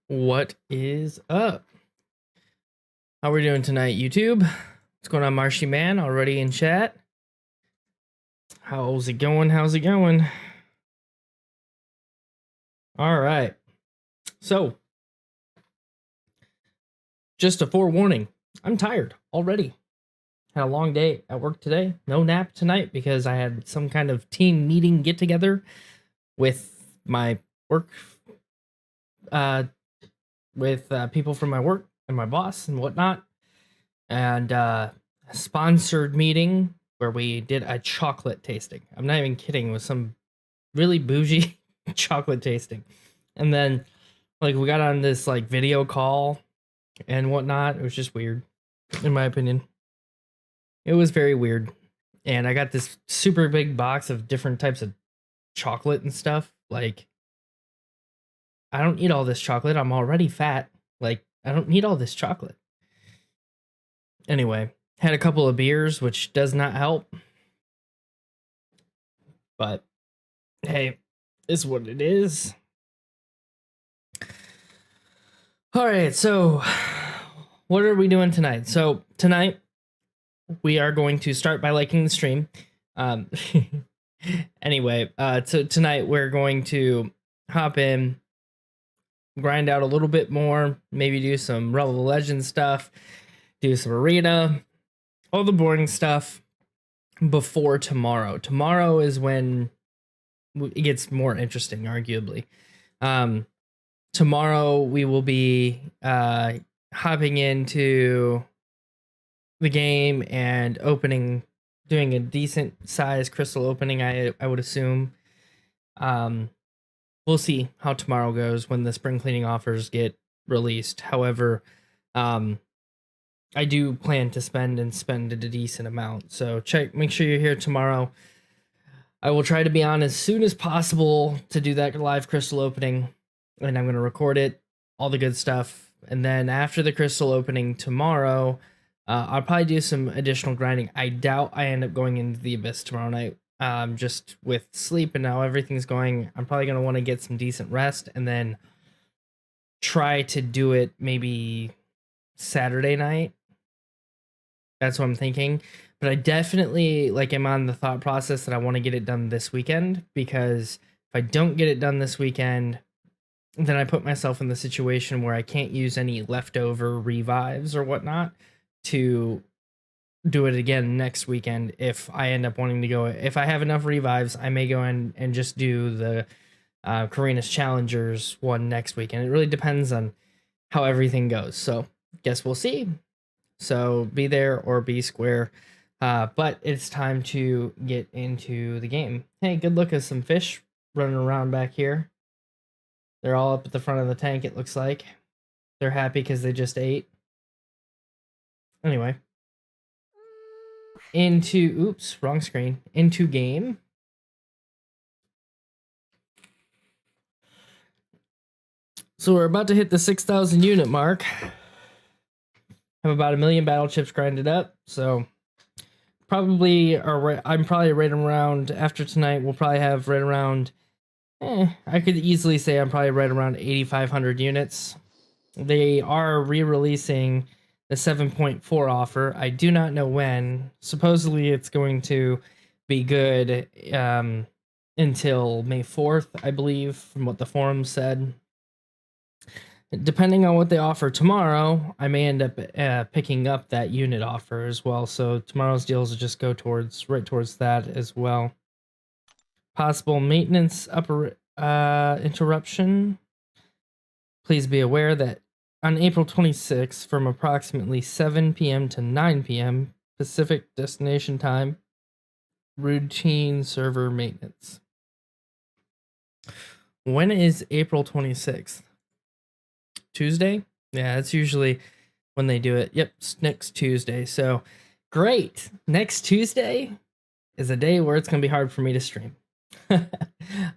What is up? How we doing tonight, YouTube? What's going on, Marshy Man? Already in chat? How's it going? How's it going? All right. So, just a forewarning. I'm tired already. Had a long day at work today. No nap tonight because I had some kind of team meeting get together with my work, with people from my work and my boss and whatnot, and a sponsored meeting where we did a chocolate tasting. I'm not even kidding. It was some really bougie chocolate tasting, and then like we got on this like video call and whatnot. It was just weird, in my opinion. It was very weird, and I got this super big box of different types of chocolate and stuff. Like, I don't eat all this chocolate. I'm already fat. Like, I don't need all this chocolate. Anyway, had a couple of beers, which does not help. But hey, it's what it is. All right, so what are we doing tonight? So tonight we are going to start by liking the stream. Anyway, so tonight we're going to hop in, grind out a little bit more, maybe do some Realm of Legends stuff, do some arena, all the boring stuff before tomorrow. Tomorrow is when it gets more interesting, arguably. Tomorrow we will be hopping into the game and doing a decent size crystal opening, I would assume. We'll see how tomorrow goes when the spring cleaning offers get released. However, I do plan to spend a decent amount. So make sure you're here tomorrow. I will try to be on as soon as possible to do that live crystal opening, and I'm going to record it, all the good stuff. And then after the crystal opening tomorrow, I'll probably do some additional grinding. I doubt I end up going into the Abyss tomorrow night. Just with sleep and how everything's going, I'm probably going to want to get some decent rest and then try to do it maybe Saturday night. That's what I'm thinking. But I definitely am on the thought process that I want to get it done this weekend, because if I don't get it done this weekend, then I put myself in the situation where I can't use any leftover revives or whatnot to do it again next weekend. If I end up wanting to go, if I have enough revives, I may go in and just do the Karina's Challengers one next weekend. It really depends on how everything goes. So guess we'll see. So be there or be square. But it's time to get into the game. Hey, good look at some fish running around back here. They're all up at the front of the tank, it looks like. They're happy because they just ate. Anyway. Oops, wrong screen. Into game. So we're about to hit the 6,000 unit mark. Have about 1 million battle chips grinded up. So I'm probably right around, after tonight, we'll probably have right around, I could easily say I'm probably right around 8,500 units. They are re-releasing the 7.4 offer. I do not know when. Supposedly it's going to be good until May 4th, I believe, from what the forum said. Depending on what they offer tomorrow, I may end up picking up that unit offer as well. So tomorrow's deals will just go right towards that as well. Possible maintenance interruption. Please be aware that on April 26th, from approximately 7 p.m. to 9 p.m. Pacific destination time, routine server maintenance. When is April 26th? Tuesday? Yeah, that's usually when they do it. Yep, next Tuesday. So great. Next Tuesday is a day where it's going to be hard for me to stream. 7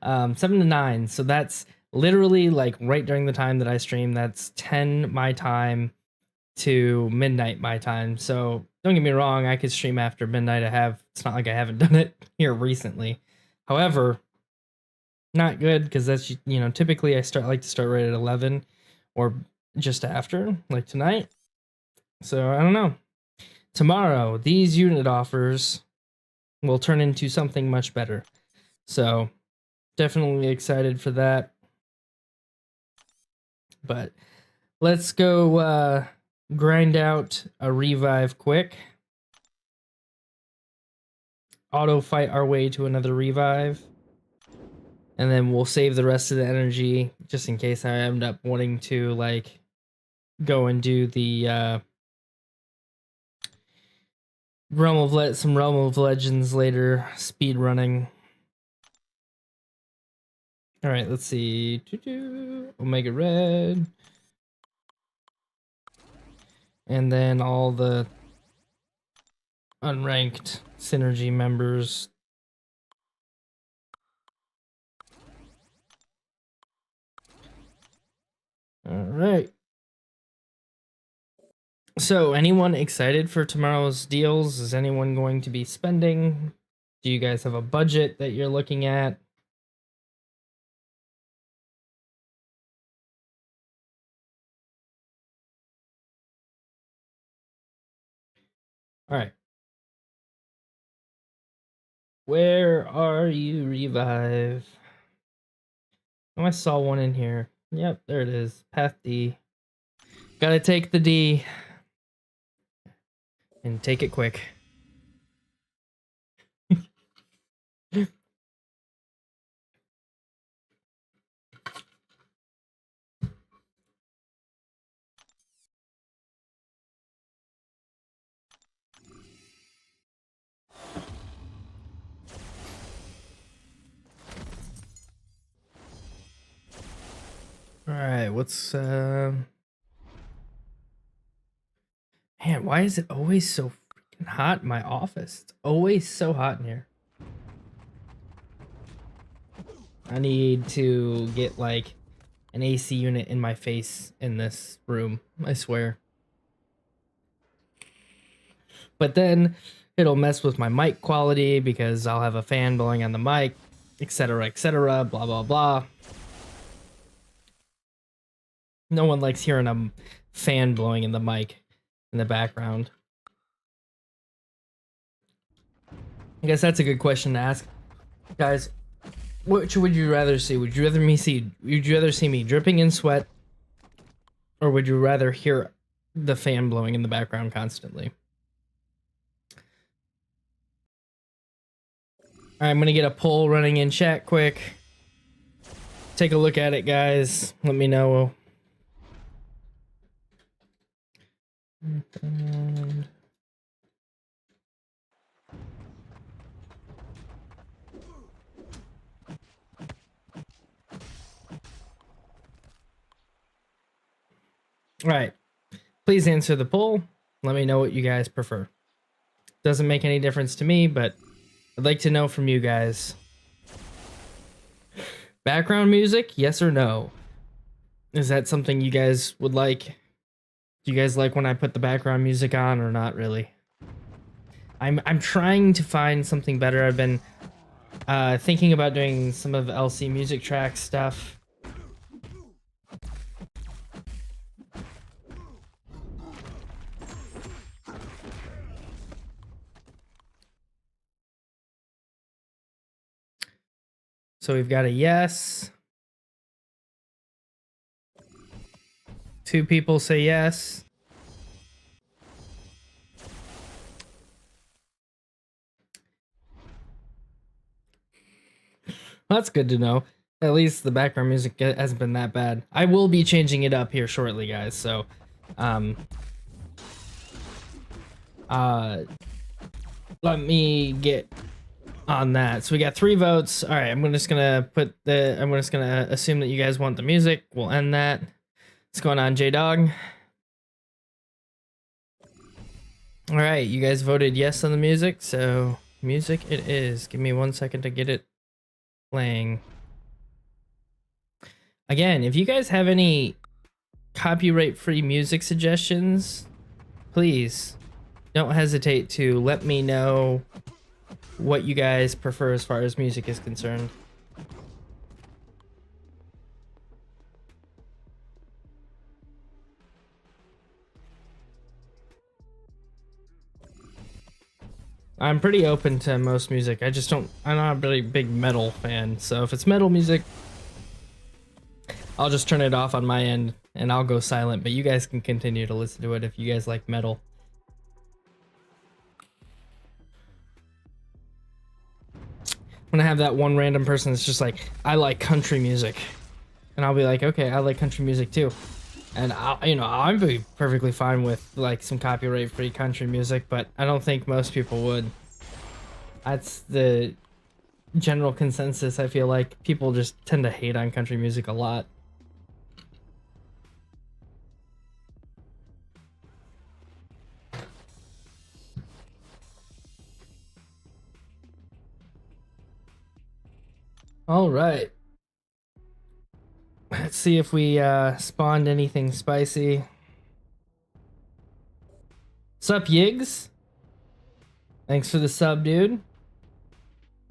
to 9. So that's literally right during the time that I stream. That's 10 my time to midnight my time. So don't get me wrong, I could stream after midnight. It's not like I haven't done it here recently. However, not good, because that's, typically I like to start right at 11 or just after, like tonight. So I don't know. Tomorrow, these unit offers will turn into something much better. So definitely excited for that. But let's go grind out a revive quick. Auto fight our way to another revive. And then we'll save the rest of the energy just in case I end up wanting to like go and do the some Realm of Legends later, speed running. All right, let's see. Omega Red. And then all the unranked synergy members. All right. So, anyone excited for tomorrow's deals? Is anyone going to be spending? Do you guys have a budget that you're looking at? All right. Where are you, Revive? Oh, I saw one in here. Yep, there it is. Path D. Gotta take the D. And take it quick. Alright, what's man, why is it always so freaking hot in my office? It's always so hot in here. I need to get like an AC unit in my face in this room, I swear. But then it'll mess with my mic quality because I'll have a fan blowing on the mic, etc., blah blah blah. No one likes hearing a fan blowing in the mic in the background. I guess that's a good question to ask, guys. Which would you rather see? Would you rather see me dripping in sweat, or would you rather hear the fan blowing in the background constantly? All right, I'm gonna get a poll running in chat quick. Take a look at it, guys. Let me know. All right, please answer the poll. Let me know what you guys prefer. Doesn't make any difference to me, but I'd like to know from you guys. Background music, yes or no? Is that something you guys would like? Do you guys like when I put the background music on or not really? I'm trying to find something better. I've been thinking about doing some of LC Music Track stuff. So we've got a yes. 2 people say yes. That's good to know. At least the background music hasn't been that bad. I will be changing it up here shortly, guys. So, let me get on that. So we got 3 votes. All right, I'm just gonna assume that you guys want the music. We'll end that. What's going on, J-Dog? All right, you guys voted yes on the music, so music it is. Give me 1 second to get it playing. Again, if you guys have any copyright-free music suggestions, please don't hesitate to let me know what you guys prefer as far as music is concerned. I'm pretty open to most music. I'm not a really big metal fan. So if it's metal music, I'll just turn it off on my end and I'll go silent, but you guys can continue to listen to it if you guys like metal. When I have that one random person that's just like, I like country music. And I'll be like, okay, I like country music too. And I'd be perfectly fine with like some copyright-free country music, but I don't think most people would. That's the general consensus. I feel like people just tend to hate on country music a lot. All right. Let's see if we spawned anything spicy. Sup, Yigs? Thanks for the sub, dude.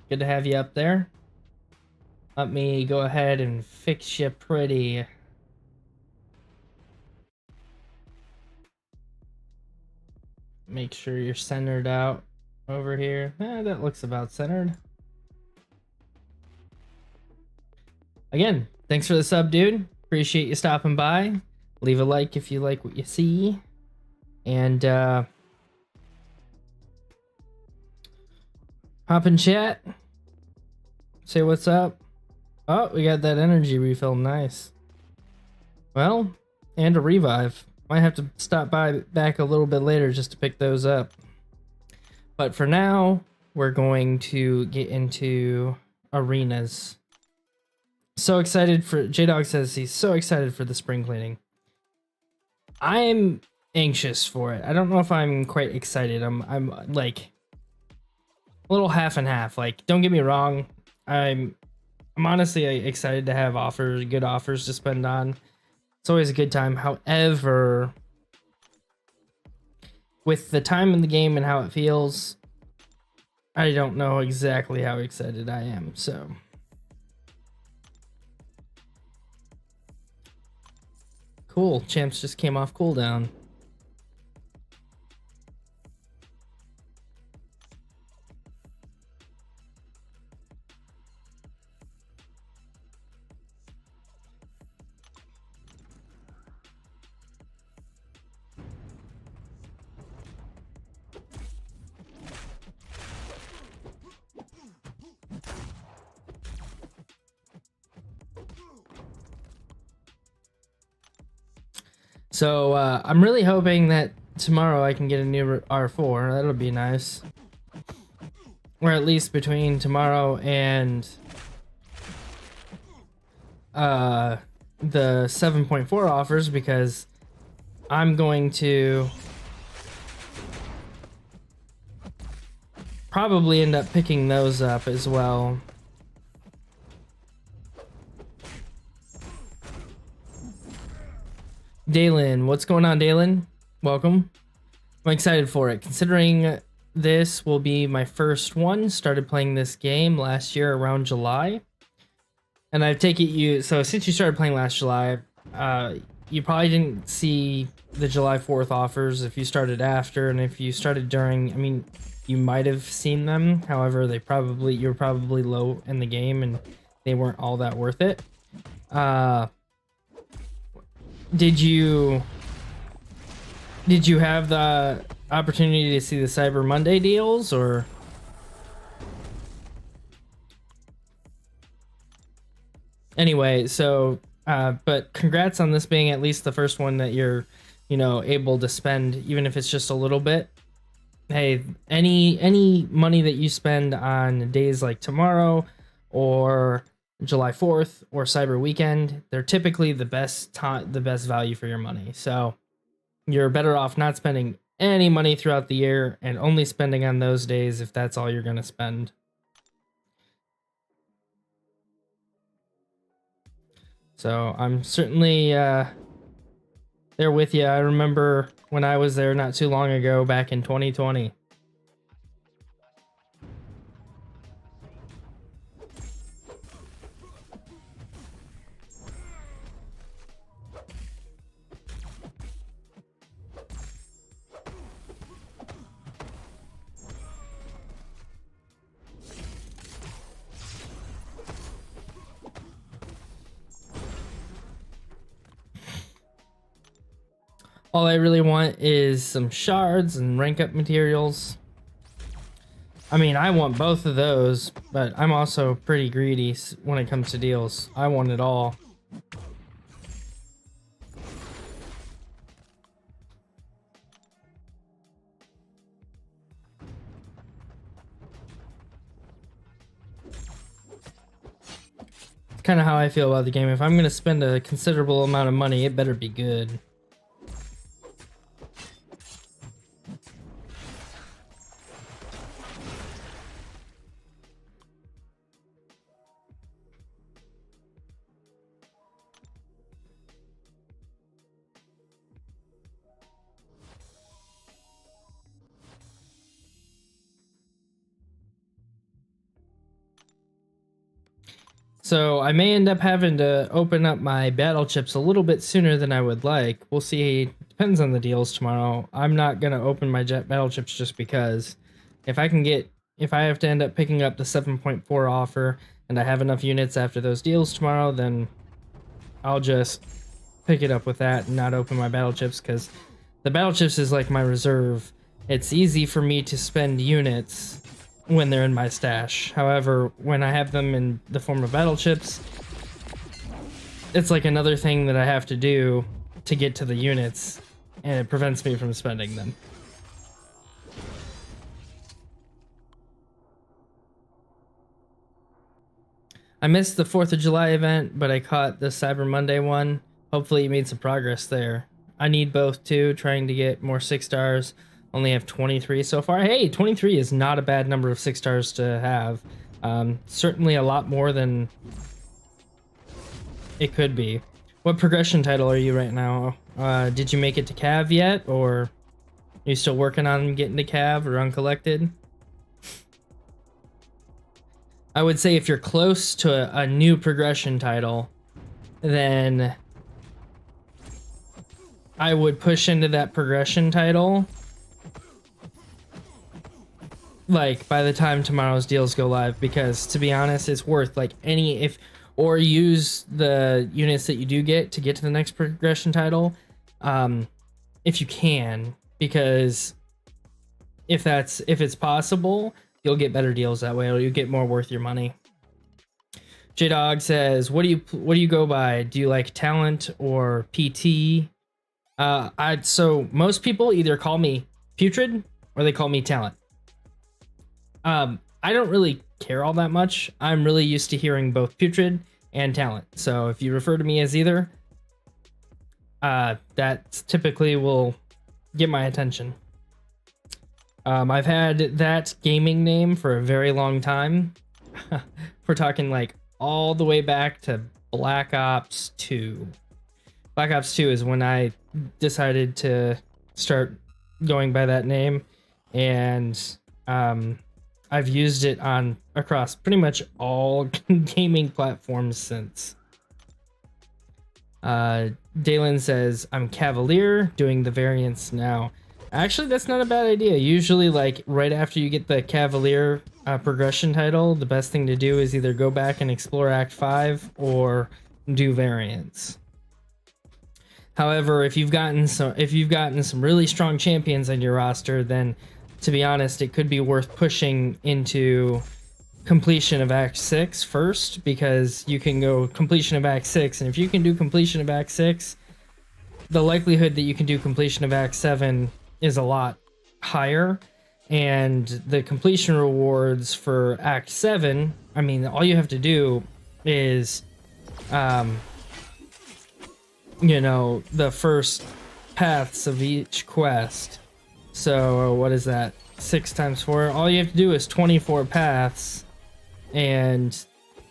Good to have you up there. Let me go ahead and fix you pretty. Make sure you're centered out over here. That looks about centered. Again, thanks for the sub, dude. Appreciate you stopping by. Leave a like if you like what you see. And hop in chat. Say what's up. Oh, we got that energy refill. Nice. Well, and a revive. Might have to stop back a little bit later just to pick those up. But for now, we're going to get into arenas. So excited for J-Dog says he's so excited for the spring cleaning. I'm anxious for it. I don't know if I'm quite excited. I'm like a little half and half. Like, don't get me wrong. I'm honestly excited to have good offers to spend on. It's always a good time. However, with the time in the game and how it feels, I don't know exactly how excited I am. So cool. Champs just came off cooldown. So I'm really hoping that tomorrow I can get a new R4. That'll be nice. Or at least between tomorrow and the 7.4 offers, because I'm going to probably end up picking those up as well. Dalen, what's going on, Dalen? Welcome. I'm excited for it, considering this will be my first one. Started playing this game last year around July. And I take it so since you started playing last July, you probably didn't see the July 4th offers if you started after, and if you started during, I mean, you might have seen them. However, you're probably low in the game and they weren't all that worth it. Did you have the opportunity to see the Cyber Monday deals, or? Anyway, so but congrats on this being at least the first one that you're, able to spend, even if it's just a little bit. Hey, any money that you spend on days like tomorrow or July 4th or Cyber Weekend, they're typically the best value for your money. So you're better off not spending any money throughout the year and only spending on those days if that's all you're going to spend. So I'm certainly there with you. I remember when I was there not too long ago, back in 2020. All I really want is some shards and rank up materials. I mean, I want both of those, but I'm also pretty greedy when it comes to deals. I want it all. It's kind of how I feel about the game. If I'm going to spend a considerable amount of money, it better be good. So I may end up having to open up my battle chips a little bit sooner than I would like. We'll see. Depends on the deals tomorrow. I'm not going to open my battle chips just because. If I have to end up picking up the 7.4 offer and I have enough units after those deals tomorrow, then I'll just pick it up with that and not open my battle chips, because the battle chips is like my reserve. It's easy for me to spend units when they're in my stash. However, when I have them in the form of battle chips, it's like another thing that I have to do to get to the units, and it prevents me from spending them. I missed the 4th of July event, but I caught the Cyber Monday one. Hopefully you made some progress there. I need both too, trying to get more 6 stars. Only have 23 so far. Hey, 23 is not a bad number of 6 stars to have. Certainly a lot more than it could be. What progression title are you right now? Did you make it to Cav yet, or are you still working on getting to Cav or Uncollected? I would say if you're close to a new progression title, then I would push into that progression title like by the time tomorrow's deals go live, because to be honest, it's worth like or use the units that you do get to the next progression title, if you can, because if it's possible, you'll get better deals that way, or you get more worth your money. J-Dog says, what do you go by? Do you like talent or PT? So most people either call me putrid or they call me talent. I don't really care all that much. I'm really used to hearing both putrid and talent. So if you refer to me as either, that typically will get my attention. I've had that gaming name for a very long time. We're talking like all the way back to Black Ops 2. Black Ops 2 is when I decided to start going by that name, and I've used it across pretty much all gaming platforms since. Dalen says, I'm Cavalier, doing the variants now. Actually, that's not a bad idea. Usually, like, right after you get the Cavalier progression title, the best thing to do is either go back and explore Act 5 or do variants. However, if you've gotten some really strong champions on your roster, then to be honest, it could be worth pushing into completion of Act 6 first, because you can go completion of Act 6, and if you can do completion of Act 6, the likelihood that you can do completion of Act 7 is a lot higher, and the completion rewards for Act 7, I mean, all you have to do is, the first paths of each quest. So what is that? 6 times 4. All you have to do is 24 paths, and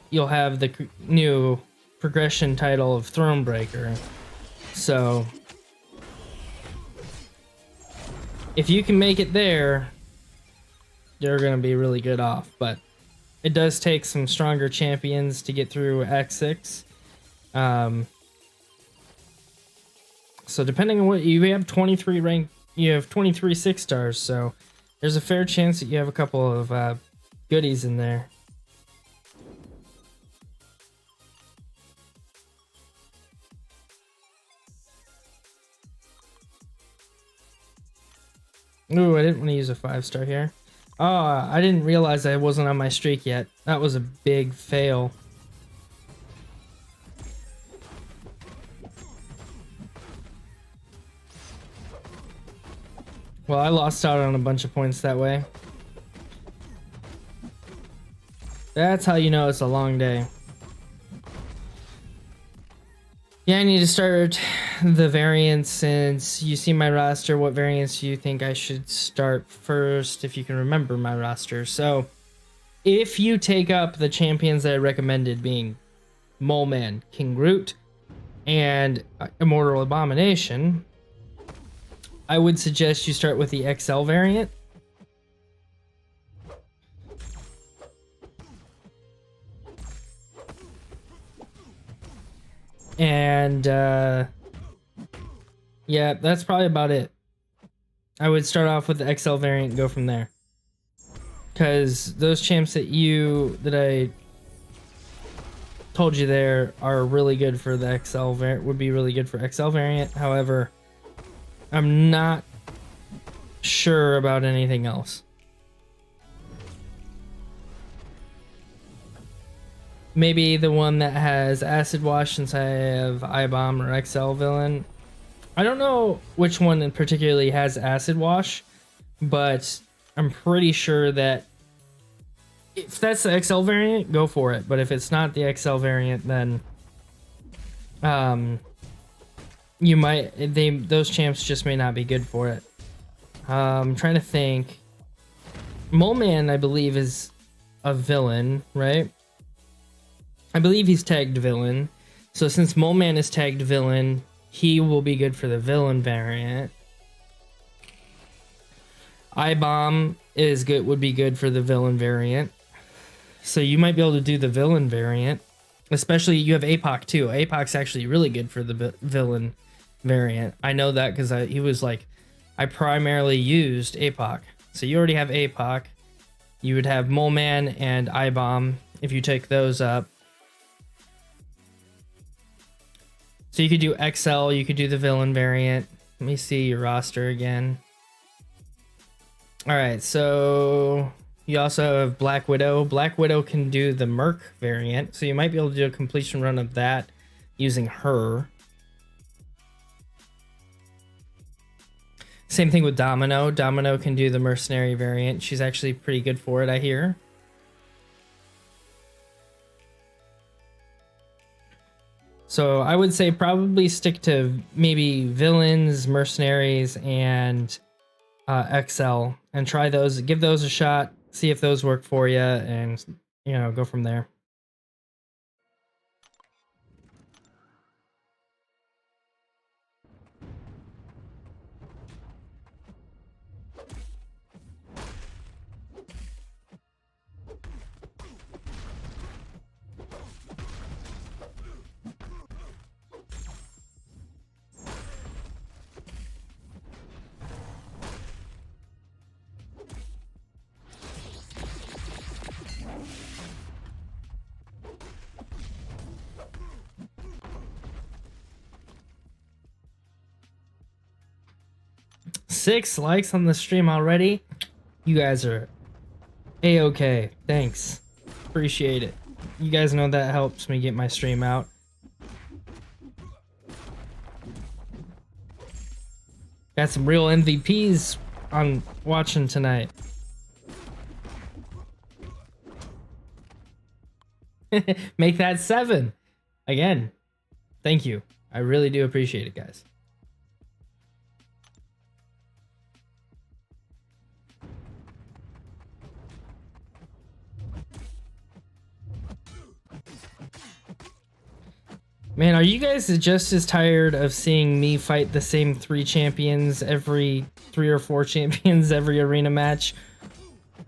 you'll have the new progression title of Thronebreaker. So if you can make it there, you're gonna be really good off. But it does take some stronger champions to get through Act 6. So depending on what you have, 23 rank. You have 23 6 stars, so there's a fair chance that you have a couple of goodies in there. Ooh, I didn't want to use a 5-star here. Oh, I didn't realize I wasn't on my streak yet. That was a big fail. Well, I lost out on a bunch of points that way. That's how you know it's a long day. Yeah, I need to start the variants. Since you see my roster, what variants do you think I should start first, if you can remember my roster? So, if you take up the champions that I recommended, being Mole Man, King Groot, and Immortal Abomination, I would suggest you start with the XL variant. And yeah, that's probably about it. I would start off with the XL variant and go from there. Because those champs that I told you there are really good for the XL variant, would be really good for XL variant. However, I'm not sure about anything else. Maybe the one that has Acid Wash, since I have I-Bomb or XL Villain. I don't know which one in particularly has Acid Wash, but I'm pretty sure that if that's the XL variant, go for it. But if it's not the XL variant, then you might, those champs just may not be good for it. I'm trying to think. Mole Man, I believe, is a villain, right? I believe he's tagged villain. So since Mole Man is tagged villain, he will be good for the villain variant. I-Bomb is good, would be good for the villain variant. So you might be able to do the villain variant. Especially you have APOC too. APOC's actually really good for the villain variant. I know that because he was like, I primarily used APOC. So you already have APOC. You would have Mole Man and I-Bomb if you take those up. So you could do XL, you could do the villain variant. Let me see your roster again. Alright, so you also have Black Widow. Black Widow can do the Merc variant, so you might be able to do a completion run of that using her. Same thing with Domino. Domino can do the Mercenary variant. She's actually pretty good for it, I hear. So I would say probably stick to maybe villains, mercenaries, and XL, and try those. Give those a shot. See if those work for you, and go from there. Six likes on the stream already. You guys are A-okay. Thanks. Appreciate it. You guys know that helps me get my stream out. Got some real MVPs on watching tonight. Make that 7. Again, thank you. I really do appreciate it, guys. Man, are you guys just as tired of seeing me fight the same 3 champions every 3 or 4 champions every arena match?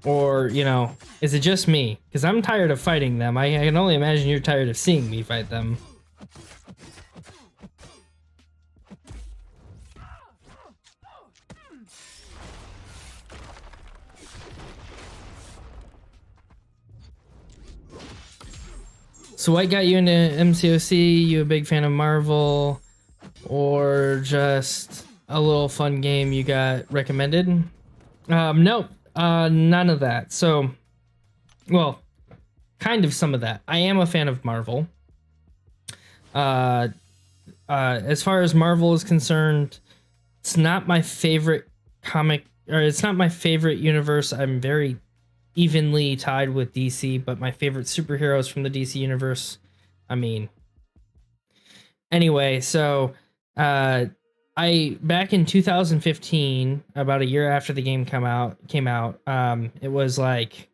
Or, is it just me? Because I'm tired of fighting them. I can only imagine you're tired of seeing me fight them. So what got you into MCOC? You a big fan of Marvel? Or just a little fun game you got recommended? No, none of that. So, well, kind of some of that. I am a fan of Marvel. As far as Marvel is concerned, it's not my favorite comic, or it's not my favorite universe. I'm very evenly tied with DC, but my favorite superheroes from the DC universe, I mean, anyway, so I back in 2015, about a year after the game came out, it was like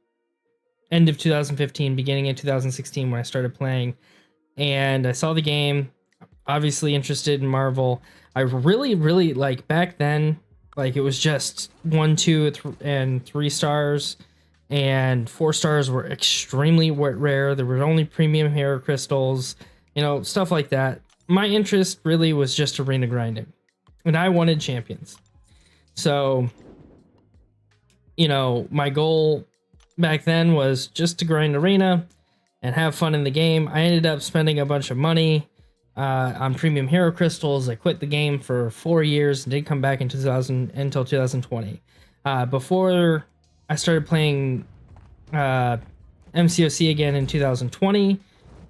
end of 2015, beginning of 2016 when I started playing, and I saw the game, obviously interested in Marvel. I really like back then, like it was just 1, 2, and 3 stars, and 4 stars were extremely rare. There were only premium hero crystals, stuff like that. My interest really was just arena grinding, and I wanted champions. So, my goal back then was just to grind arena and have fun in the game. I ended up spending a bunch of money on premium hero crystals. I quit the game for 4 years and did come back in until 2020. Before I started playing MCOC again in 2020,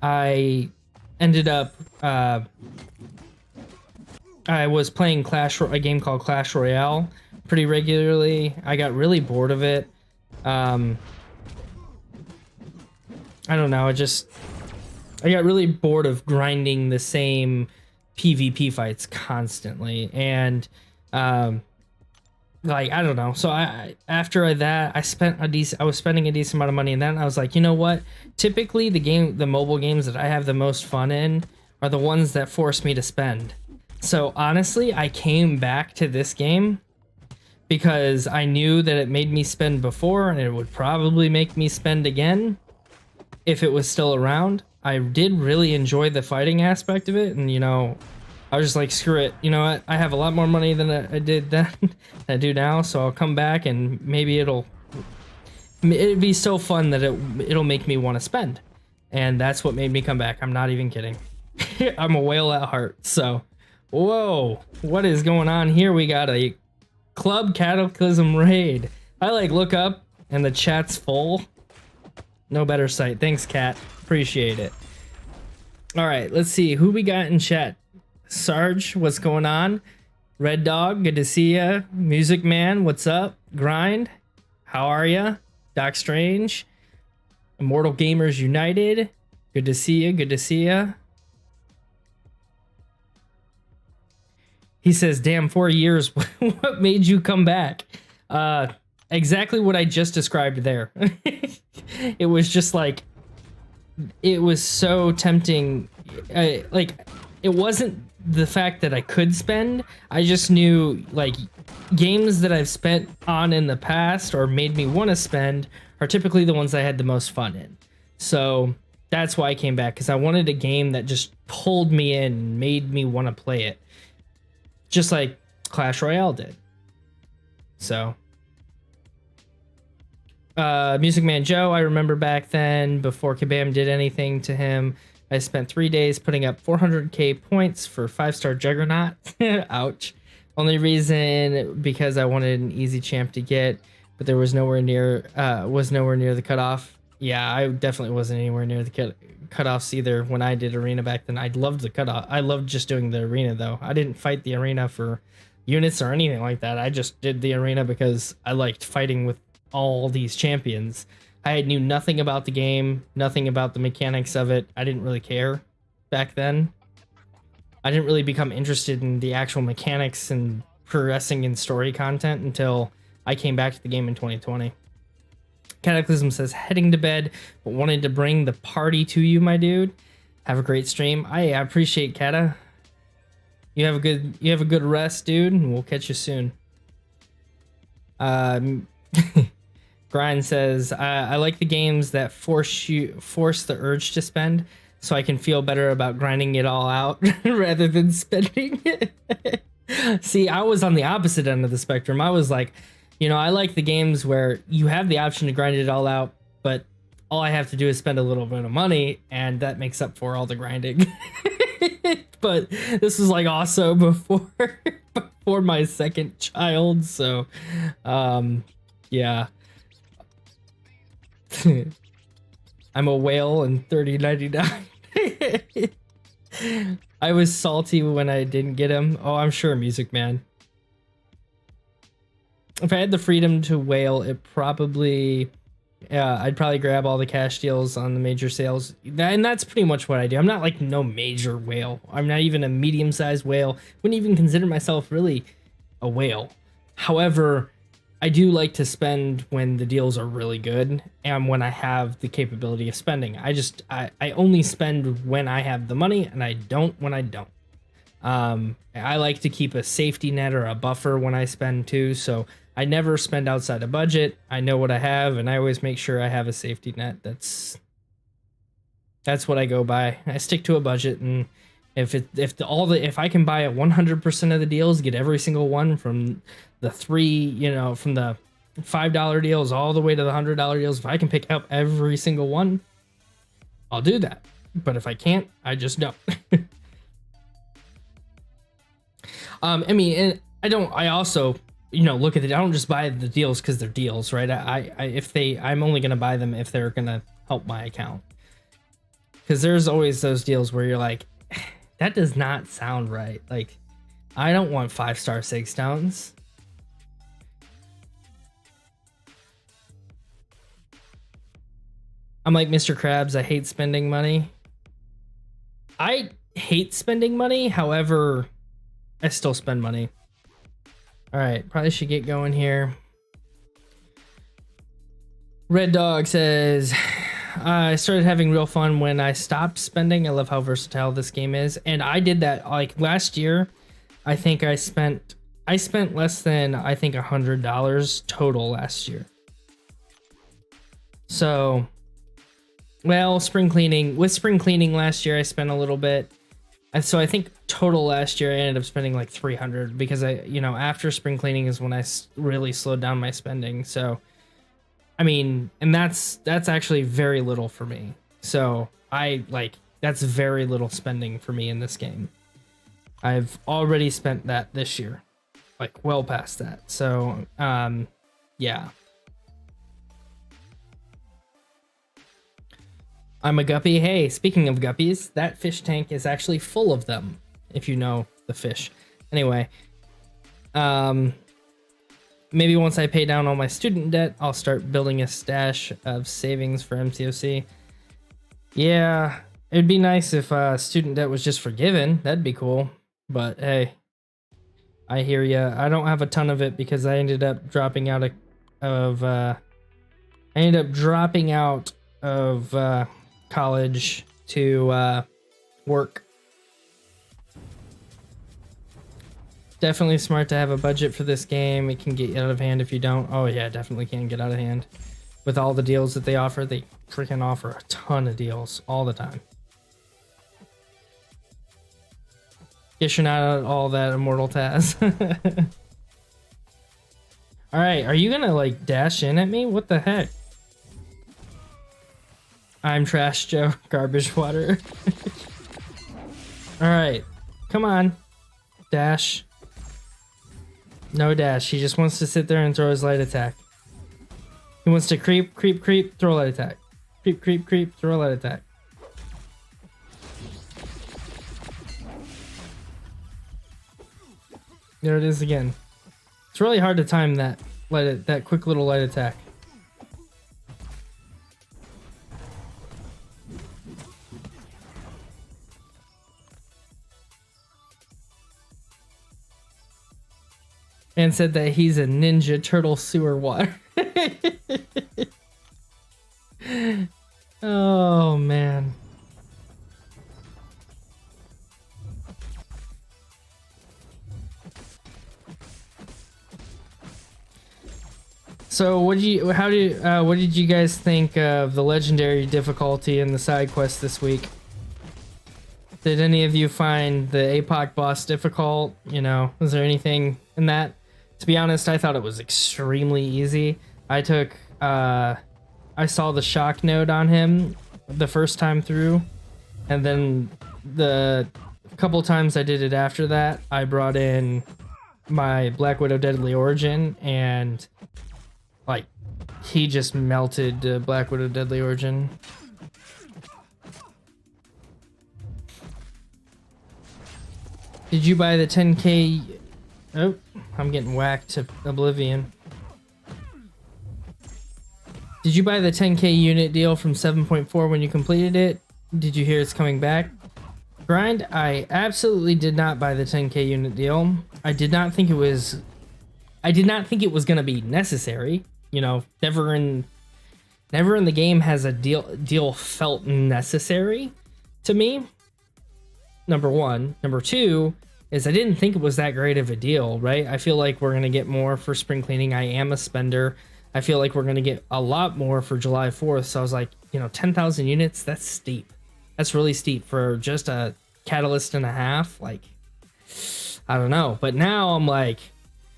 I ended up I was playing a game called Clash Royale pretty regularly. I got really bored of it. I don't know. I got really bored of grinding the same PvP fights constantly, and like, I don't know. So after that, I was spending a decent amount of money, and then I was like, you know what? Typically, the mobile games that I have the most fun in are the ones that force me to spend. So honestly, I came back to this game because I knew that it made me spend before, and it would probably make me spend again if it was still around. I did really enjoy the fighting aspect of it, and I was just like, screw it. You know what? I have a lot more money than I did then than I do now, so I'll come back and maybe it'd be so fun that it'll make me want to spend. And that's what made me come back. I'm not even kidding. I'm a whale at heart. So, whoa, what is going on here? We got a Club Cataclysm raid. I look up and the chat's full. No better sight. Thanks, Cat. Appreciate it. All right, let's see who we got in chat. Sarge, what's going on? Red Dog, good to see ya. Music Man, what's up? Grind, how are ya? Doc Strange, Immortal Gamers United, good to see ya. Good to see ya. He says, "Damn, 4 years. What made you come back?" Exactly what I just described there. It was just like, it was so tempting. It wasn't the fact that I could spend. I just knew, like, games that I've spent on in the past or made me want to spend are typically the ones I had the most fun in. So that's why I came back, because I wanted a game that just pulled me in and made me want to play it, just like Clash Royale did. So Music Man Joe, I remember back then, before Kabam did anything to him, I spent 3 days putting up 400k points for 5-star Juggernaut. Ouch. Only reason because I wanted an easy champ to get, but there was nowhere near the cutoff. Yeah, I definitely wasn't anywhere near the cutoffs either when I did arena back then. I loved the cutoff. I loved just doing the arena though. I didn't fight the arena for units or anything like that. I just did the arena because I liked fighting with all these champions. I knew nothing about the game, nothing about the mechanics of it. I didn't really care back then. I didn't really become interested in the actual mechanics and progressing in story content until I came back to the game in 2020. Cataclysm says, heading to bed, but wanted to bring the party to you, my dude. Have a great stream. I appreciate Kata. You have a good rest, dude, and we'll catch you soon. Grind says, I like the games that force the urge to spend, so I can feel better about grinding it all out rather than spending it. See, I was on the opposite end of the spectrum. I was like, I like the games where you have the option to grind it all out, but all I have to do is spend a little bit of money, and that makes up for all the grinding. But this was like also before my second child, so Yeah. I'm a whale in 3099. I was salty when I didn't get him. Oh, I'm sure, Music Man. If I had the freedom to whale, it probably... Yeah, I'd probably grab all the cash deals on the major sales. And that's pretty much what I do. I'm not like no major whale. I'm not even a medium-sized whale. Wouldn't even consider myself really a whale. However, I do like to spend when the deals are really good and when I have the capability of spending. I only spend when I have the money, and I don't when I don't. I like to keep a safety net or a buffer when I spend too, so I never spend outside of budget. I know what I have, and I always make sure I have a safety net. That's what I go by. I stick to a budget, and if I can buy 100% of the deals, get every single one from the from the $5 deals all the way to the $100 deals, if I can pick up every single one, I'll do that. But if I can't, I just don't. I mean, and I also look at it. I don't just buy the deals because they're deals, right? I'm only gonna buy them if they're gonna help my account. Because there's always those deals where you're like, that does not sound right. Like, I don't want 5-star 6 stones. I'm like Mr. Krabs. I hate spending money. I hate spending money. However, I still spend money. All right, probably should get going here. Red Dog says, I started having real fun when I stopped spending. I love how versatile this game is. And I did that like last year. I think I spent less than, I think, $100 total last year. So, well, spring cleaning last year, I spent a little bit. And so I think total last year I ended up spending like $300 because after spring cleaning is when I really slowed down my spending. So, I mean, and that's actually very little for me. So that's very little spending for me in this game. I've already spent that this year, like well past that. So, yeah. I'm a guppy. Hey, speaking of guppies, that fish tank is actually full of them, if you know the fish. Anyway, maybe once I pay down all my student debt, I'll start building a stash of savings for MCOC. Yeah, it'd be nice if student debt was just forgiven. That'd be cool. But hey, I hear ya. I don't have a ton of it because I ended up dropping out of college to work. Definitely smart to have a budget for this game. It can get out of hand if you don't. Oh yeah, definitely can get out of hand. With all the deals that they offer, they freaking offer a ton of deals all the time. Guess you're not all that Immortal Taz. Alright, are you gonna like dash in at me? What the heck? I'm Trash Joe, garbage water. Alright, come on. Dash. No dash. He just wants to sit there and throw his light attack. He wants to creep, creep, creep, throw a light attack. Creep, creep, creep, throw a light attack. There it is again. It's really hard to time that quick little light attack. And said that he's a Ninja Turtle sewer water. Oh, man. So, what did you guys think of the legendary difficulty in the side quest this week? Did any of you find the APOC boss difficult? Was there anything in that? To be honest, I thought it was extremely easy. I saw the shock node on him the first time through, and then the couple times I did it after that, I brought in my Black Widow Deadly Origin, and Like, he just melted Black Widow Deadly Origin. Did you buy the 10K? Oh, I'm getting whacked to oblivion. Did you buy the 10K unit deal from 7.4 when you completed it? Did you hear it's coming back? Grind, I absolutely did not buy the 10K unit deal. I did not think it was going to be necessary. You know, never in the game has a deal felt necessary to me. Number one. Number two is I didn't think it was that great of a deal, right? I feel like we're going to get more for spring cleaning. I am a spender. I feel like we're going to get a lot more for July 4th. So I was like, you know, 10,000 units, that's steep. That's really steep for just a catalyst and a half. Like, I don't know. But now I'm like,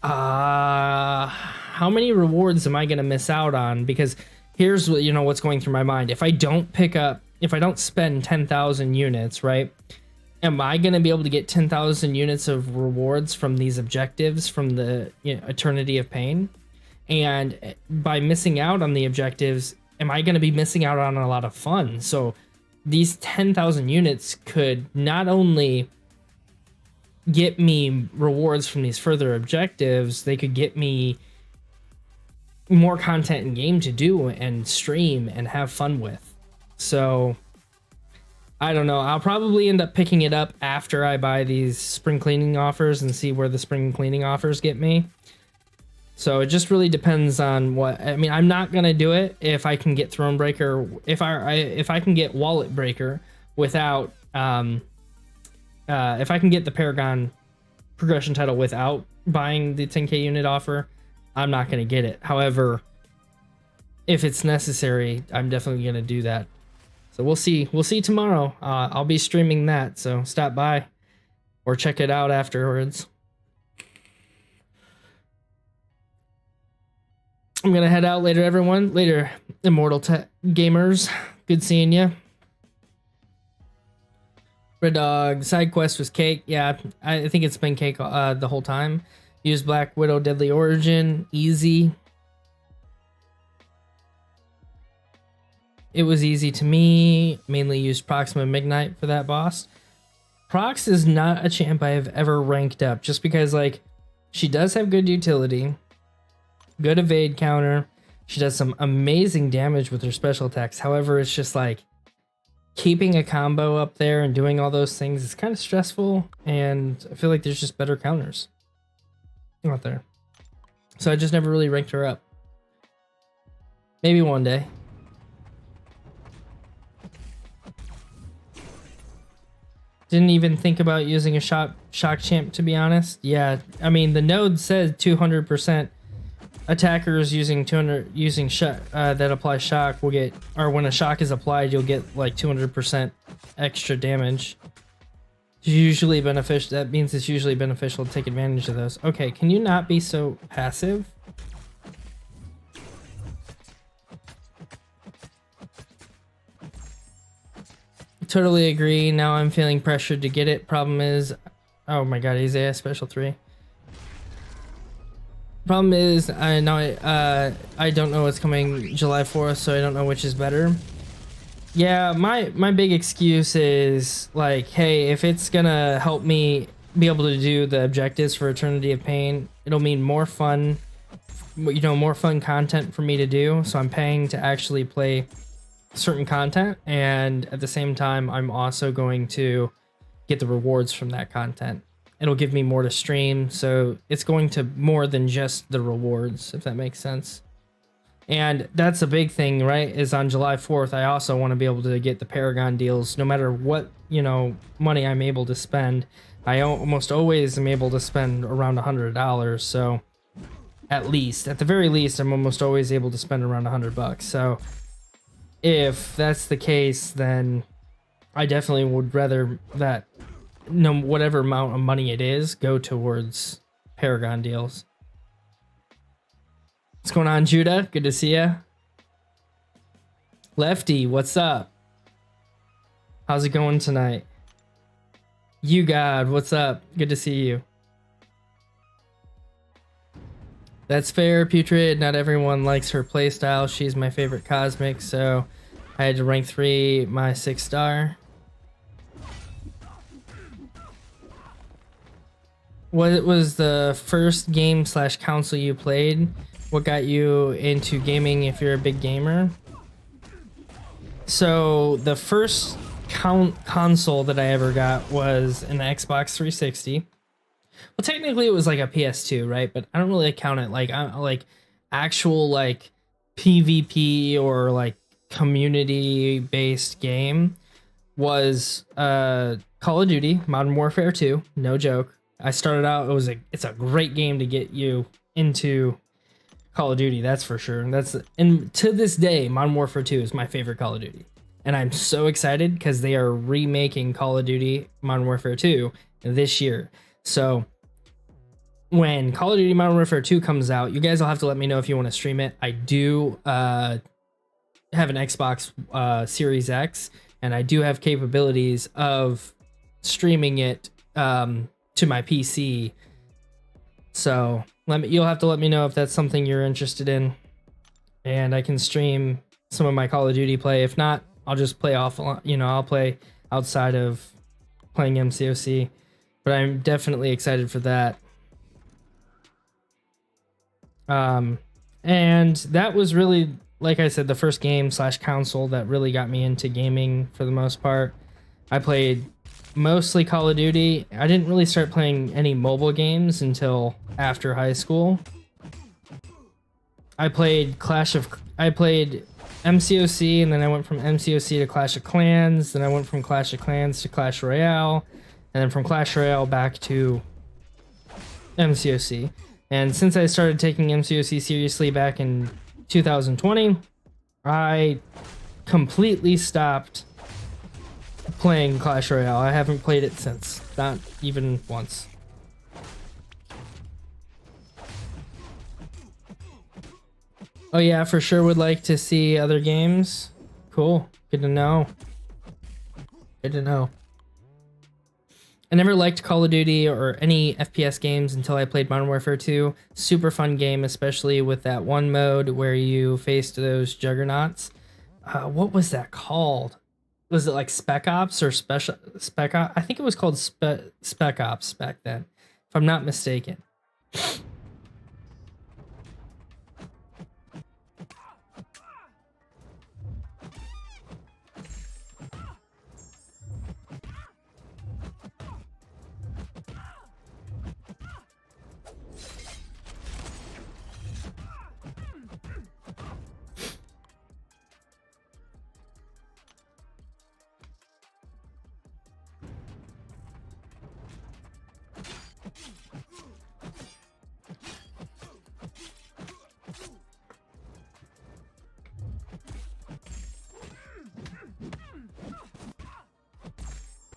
how many rewards am I going to miss out on? Because here's what, you know, what's going through my mind. If I don't spend 10,000 units, right? Am I going to be able to get 10,000 units of rewards from these objectives from the, you know, Eternity of Pain? And by missing out on the objectives, am I going to be missing out on a lot of fun? So these 10,000 units could not only get me rewards from these further objectives, they could get me more content in game to do and stream and have fun with. So I don't know. I'll probably end up picking it up after I buy these spring cleaning offers and see where the spring cleaning offers get me. So it just really depends on what. I mean, I'm not gonna do it if I can get Thronebreaker. If I can get Wallet Breaker without if I can get the Paragon progression title without buying the 10K unit offer, I'm not gonna get it. However, if it's necessary, I'm definitely gonna do that. So we'll see. We'll see tomorrow. I'll be streaming that, so stop by or check it out afterwards. I'm gonna head out later, everyone. Later, Immortal Gamers. Good seeing you. Red Dog, side quest was cake. Yeah, I think it's been cake the whole time. Use Black Widow Deadly Origin. Easy. It was easy to me. Mainly used Proxima Midnight for that boss. Prox is not a champ I have ever ranked up, just because, like, she does have good utility, good evade counter. She does some amazing damage with her special attacks. However, it's just like keeping a combo up there and doing all those things is kind of stressful, and I feel like there's just better counters out there. So I just never really ranked her up. Maybe one day. Didn't even think about using a shock champ, to be honest. Yeah, I mean, the node says 200% attackers using shock that apply shock will get, or when a shock is applied, you'll get like 200% extra damage. It's usually beneficial. That means it's usually beneficial to take advantage of those. Okay, can you not be so passive? Totally agree. Now I'm feeling pressured to get it. Problem is, oh my god, Isaiah Special 3. Problem is, I don't know what's coming July 4th, so I don't know which is better. Yeah, my big excuse is like, hey, if it's gonna help me be able to do the objectives for Eternity of Pain, it'll mean more fun, you know, more fun content for me to do. So I'm paying to actually play certain content, and at the same time I'm also going to get the rewards from that content. It'll give me more to stream, so it's going to more than just the rewards, if that makes sense. And that's a big thing, right? Is on July 4th I also want to be able to get the Paragon deals no matter what, you know, money I'm able to spend. I almost always am able to spend around $100, so at the very least I'm almost always able to spend around $100. So if that's the case, then I definitely would rather that whatever amount of money it is go towards Paragon deals. What's going on, Judah? Good to see ya. Lefty, what's up? How's it going tonight? You God, what's up? Good to see you. That's fair, Putrid. Not everyone likes her playstyle. She's my favorite Cosmic, so I had to rank 3 my 6-star. What was the first game / console you played? What got you into gaming if you're a big gamer? So the first console that I ever got was an Xbox 360. Well, technically it was like a PS2, right? But I don't really count it like actual like PvP or like community based game was Call of Duty Modern Warfare 2. No joke. I started out, it's a great game to get you into Call of Duty, that's for sure. And to this day, Modern Warfare 2 is my favorite Call of Duty. And I'm so excited because they are remaking Call of Duty Modern Warfare 2 this year. So when Call of Duty Modern Warfare 2 comes out, you guys will have to let me know if you want to stream it. I do have an Xbox Series X, and I do have capabilities of streaming it to my PC. So you'll have to let me know if that's something you're interested in, and I can stream some of my Call of Duty play. If not, I'll just play off. I'll play outside of playing MCOC. But I'm definitely excited for that. And that was really, like I said, the first game / console that really got me into gaming for the most part. I played mostly Call of Duty. I didn't really start playing any mobile games until after high school. I played MCOC, and then I went from MCOC to Clash of Clans, then I went from Clash of Clans to Clash Royale, and then from Clash Royale back to MCOC. And since I started taking MCOC seriously back in 2020, I completely stopped playing Clash Royale. I haven't played it since, not even once. Oh yeah, for sure would like to see other games. Cool, good to know. Good to know. I never liked Call of Duty or any FPS games until I played Modern Warfare 2. Super fun game, especially with that one mode where you faced those juggernauts. What was that called? Was it like Spec Ops or Spec Ops? I think it was called Spec Ops back then, if I'm not mistaken.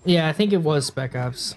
Yeah, I think it was Spec Ops.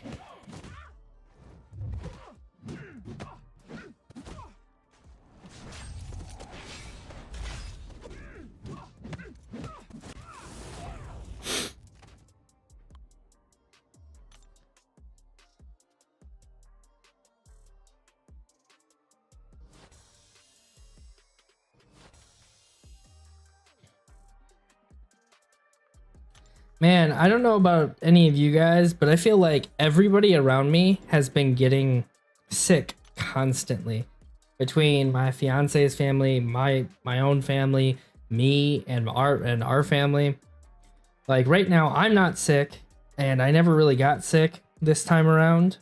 Man, I don't know about any of you guys, but I feel like everybody around me has been getting sick constantly. Between my fiance's family, my own family, me and our family. Like right now, I'm not sick, and I never really got sick this time around,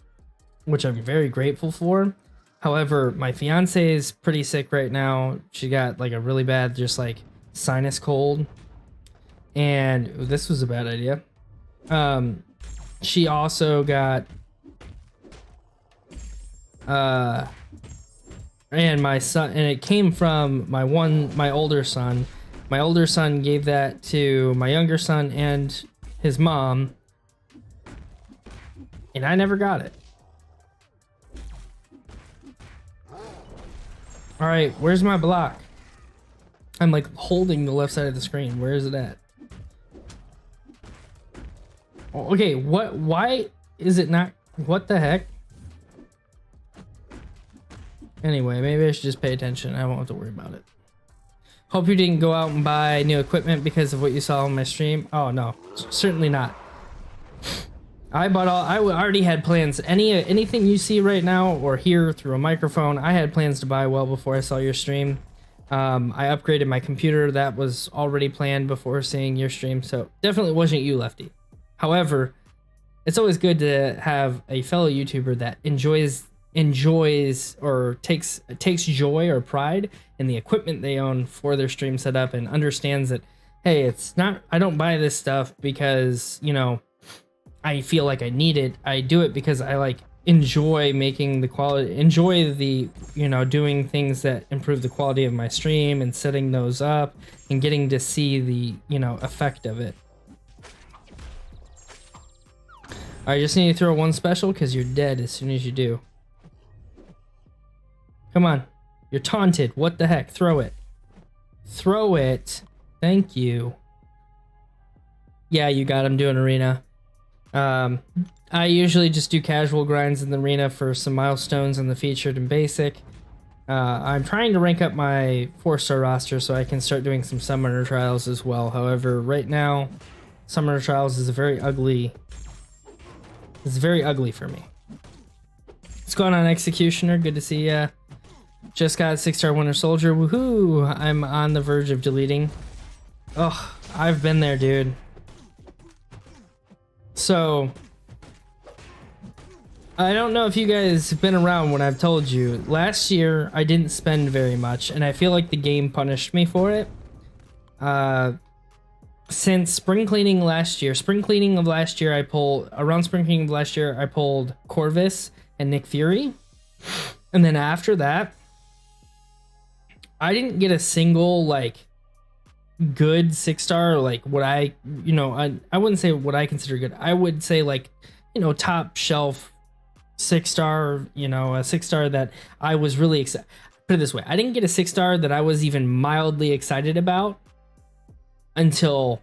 which I'm very grateful for. However, my fiance is pretty sick right now. She got like a really bad, just like sinus cold. And this was a bad idea. She also got and my son, and it came from my older son. My older son gave that to my younger son and his mom, and I never got it. All right, where's my block? I'm like holding the left side of the screen. Where is it at? Okay, why is it not? What the heck? Anyway, maybe I should just pay attention. I won't have to worry about it. Hope you didn't go out and buy new equipment because of what you saw on my stream. Oh no, certainly not. I already had plans. Anything you see right now or hear through a microphone, I had plans to buy well before I saw your stream. I upgraded my computer. That was already planned before seeing your stream, so definitely wasn't you, Lefty. However, it's always good to have a fellow YouTuber that enjoys or takes joy or pride in the equipment they own for their stream setup and understands that, hey, it's not, I don't buy this stuff because, you know, I feel like I need it. I do it because I enjoy making the quality, enjoy the, you know, doing things that improve the quality of my stream and setting those up and getting to see the, you know, effect of it. I just need to throw one special because you're dead as soon as you do. Come on. You're taunted. What the heck? Throw it. Throw it. Thank you. Yeah, you got him doing arena. I usually just do casual grinds in the arena for some milestones in the featured and basic. I'm trying to rank up my 4-star roster so I can start doing some summoner trials as well. However, right now, summoner trials is very ugly. It's very ugly for me. What's going on, Executioner? Good to see ya. Just got 6-star Winter Soldier. Woohoo! I'm on the verge of deleting. Oh, I've been there, dude. So, I don't know if you guys have been around when I've told you. Last year, I didn't spend very much, and I feel like the game punished me for it. Since spring cleaning of last year, I pulled Corvus and Nick Fury. And then after that, I didn't get a single, good 6-star, what I wouldn't say what I consider good. I would say, top shelf 6-star, a 6-star that I was really excited. Put it this way, I didn't get a 6-star that I was even mildly excited about until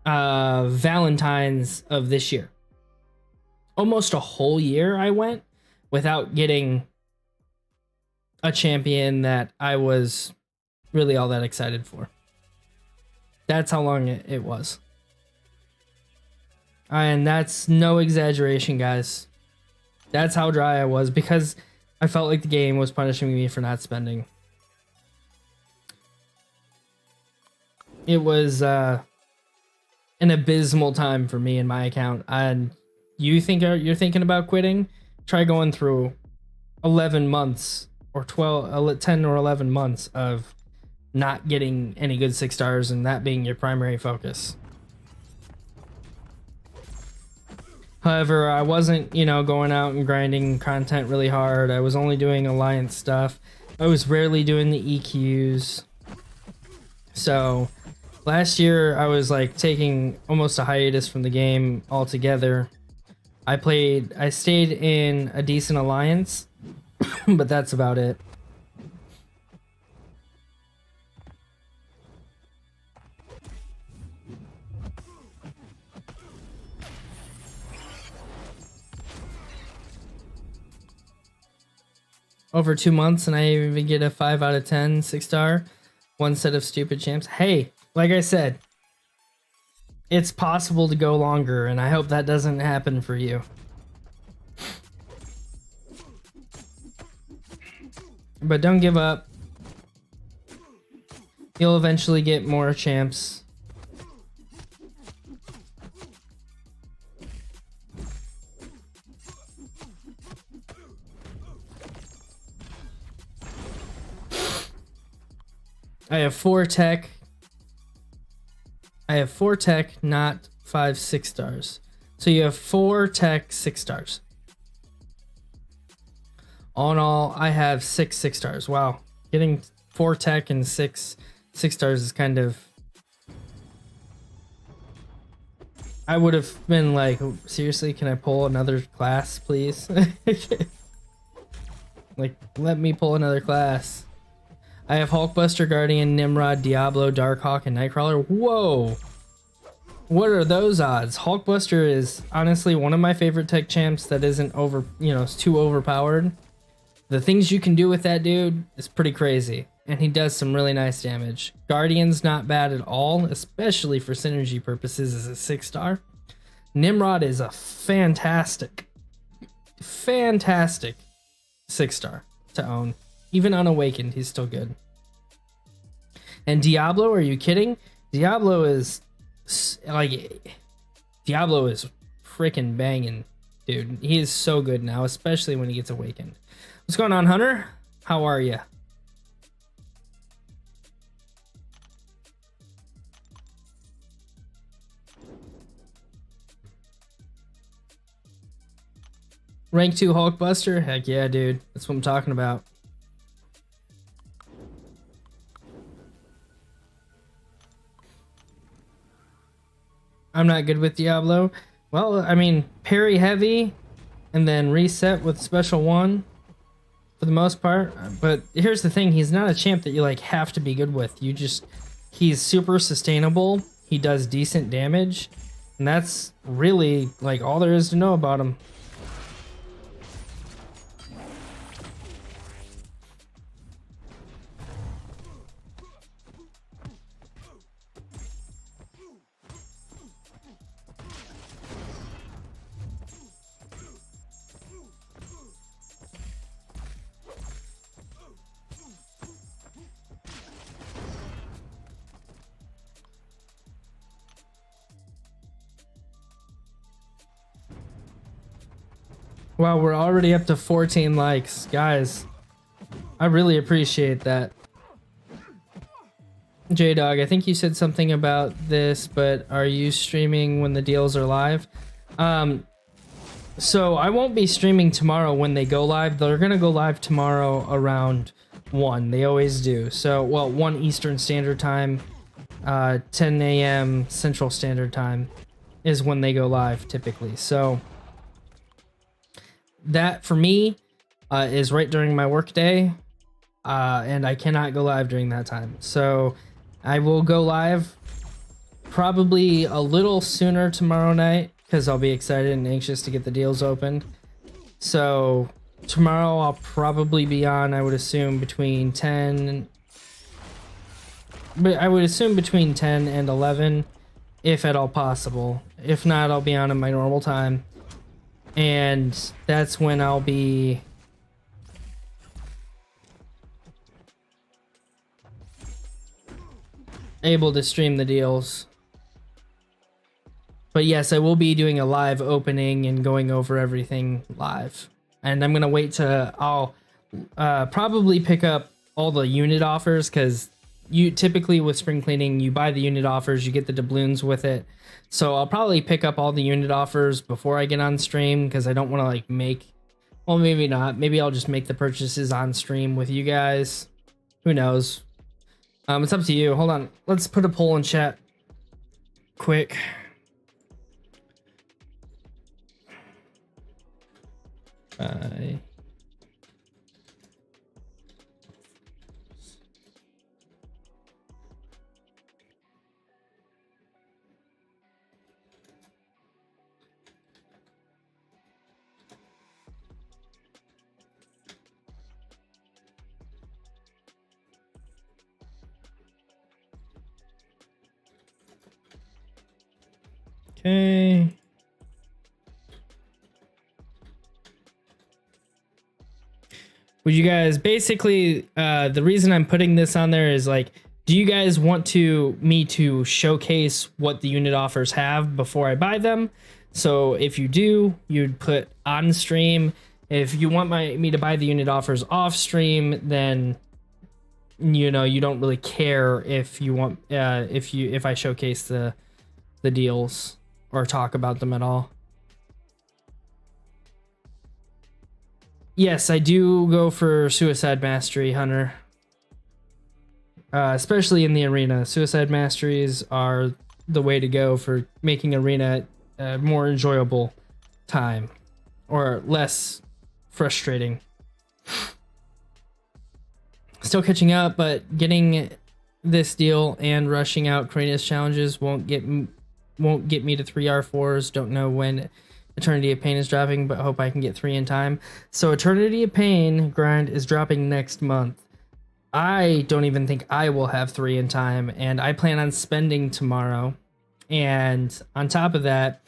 Valentine's of this year. Almost a whole year I went without getting a champion that I was really all that excited for. That's how long it was. And that's no exaggeration, guys. That's how dry I was because I felt like the game was punishing me for not spending. It was an abysmal time for me and my account. And you're thinking about quitting? Try going through 11 months or 10 or 11 months of not getting any good 6-stars and that being your primary focus. However, I wasn't, going out and grinding content really hard. I was only doing alliance stuff. I was rarely doing the EQs. So last year I was taking almost a hiatus from the game altogether. I stayed in a decent alliance, but that's about it. Over 2 months and I even get a 5 out of 10 6-star, one set of stupid champs. Hey, like I said, it's possible to go longer, and I hope that doesn't happen for you. But don't give up. You'll eventually get more champs. I have 4 tech. Not 5 6-stars. So you have 4 tech 6-stars. All in all, I have 6 6-stars. Wow. Getting 4 tech and 6 6-stars is kind of... I would have been like, seriously, can I pull another class, please? Let me pull another class. I have Hulkbuster, Guardian, Nimrod, Diablo, Darkhawk, and Nightcrawler. Whoa! What are those odds? Hulkbuster is honestly one of my favorite tech champs that isn't over, it's too overpowered. The things you can do with that dude is pretty crazy, and he does some really nice damage. Guardian's not bad at all, especially for synergy purposes as a 6-star. Nimrod is a fantastic 6-star to own. Even unawakened, he's still good. And Diablo, are you kidding? Diablo is freaking banging, dude. He is so good now, especially when he gets awakened. What's going on, Hunter? How are you? Rank 2 Hulkbuster? Heck yeah, dude. That's what I'm talking about. I'm not good with Diablo. Well, I mean, parry heavy and then reset with special 1 for the most part. But here's the thing, he's not a champ that you like have to be good with. He's super sustainable. He does decent damage. And that's really like all there is to know about him. Wow, we're already up to 14 likes. Guys, I really appreciate that. J-Dog, I think you said something about this, but are you streaming when the deals are live? So I won't be streaming tomorrow when they go live. They're going to go live tomorrow around 1. They always do. So, well, 1 Eastern Standard Time, 10 a.m. Central Standard Time is when they go live typically. So that for me is right during my work day, and I cannot go live during that time. So I will go live probably a little sooner tomorrow night because I'll be excited and anxious to get the deals opened. So tomorrow I'll probably be on, I would assume between 10 and 11 if at all possible. If not, I'll be on in my normal time. And that's when I'll be able to stream the deals. But yes, I will be doing a live opening and going over everything live. And I'm gonna wait to, I'll probably pick up all the unit offers, because you typically with spring cleaning, you buy the unit offers, you get the doubloons with it. So I'll probably pick up all the unit offers before I get on stream, because I don't want to like make, well, maybe not. Maybe I'll just make the purchases on stream with you guys. Who knows? It's up to you. Hold on. Let's put a poll in chat quick. Bye. Okay. Would you guys basically, the reason I'm putting this on there is like, do you guys want me to showcase what the unit offers have before I buy them? So if you do, you'd put on stream. If you want me to buy the unit offers off stream, then you don't really care if you want if I showcase the deals or talk about them at all. Yes, I do go for Suicide Mastery, Hunter. Especially in the arena. Suicide Masteries are the way to go for making arena a more enjoyable time. Or less frustrating. Still catching up, but getting this deal and rushing out Kratos challenges won't get won't get me to 3 R4s. Don't know when Eternity of Pain is dropping, but hope I can get 3 in time. So Eternity of Pain grind is dropping next month. I don't even think I will have 3 in time, and I plan on spending tomorrow. And on top of that,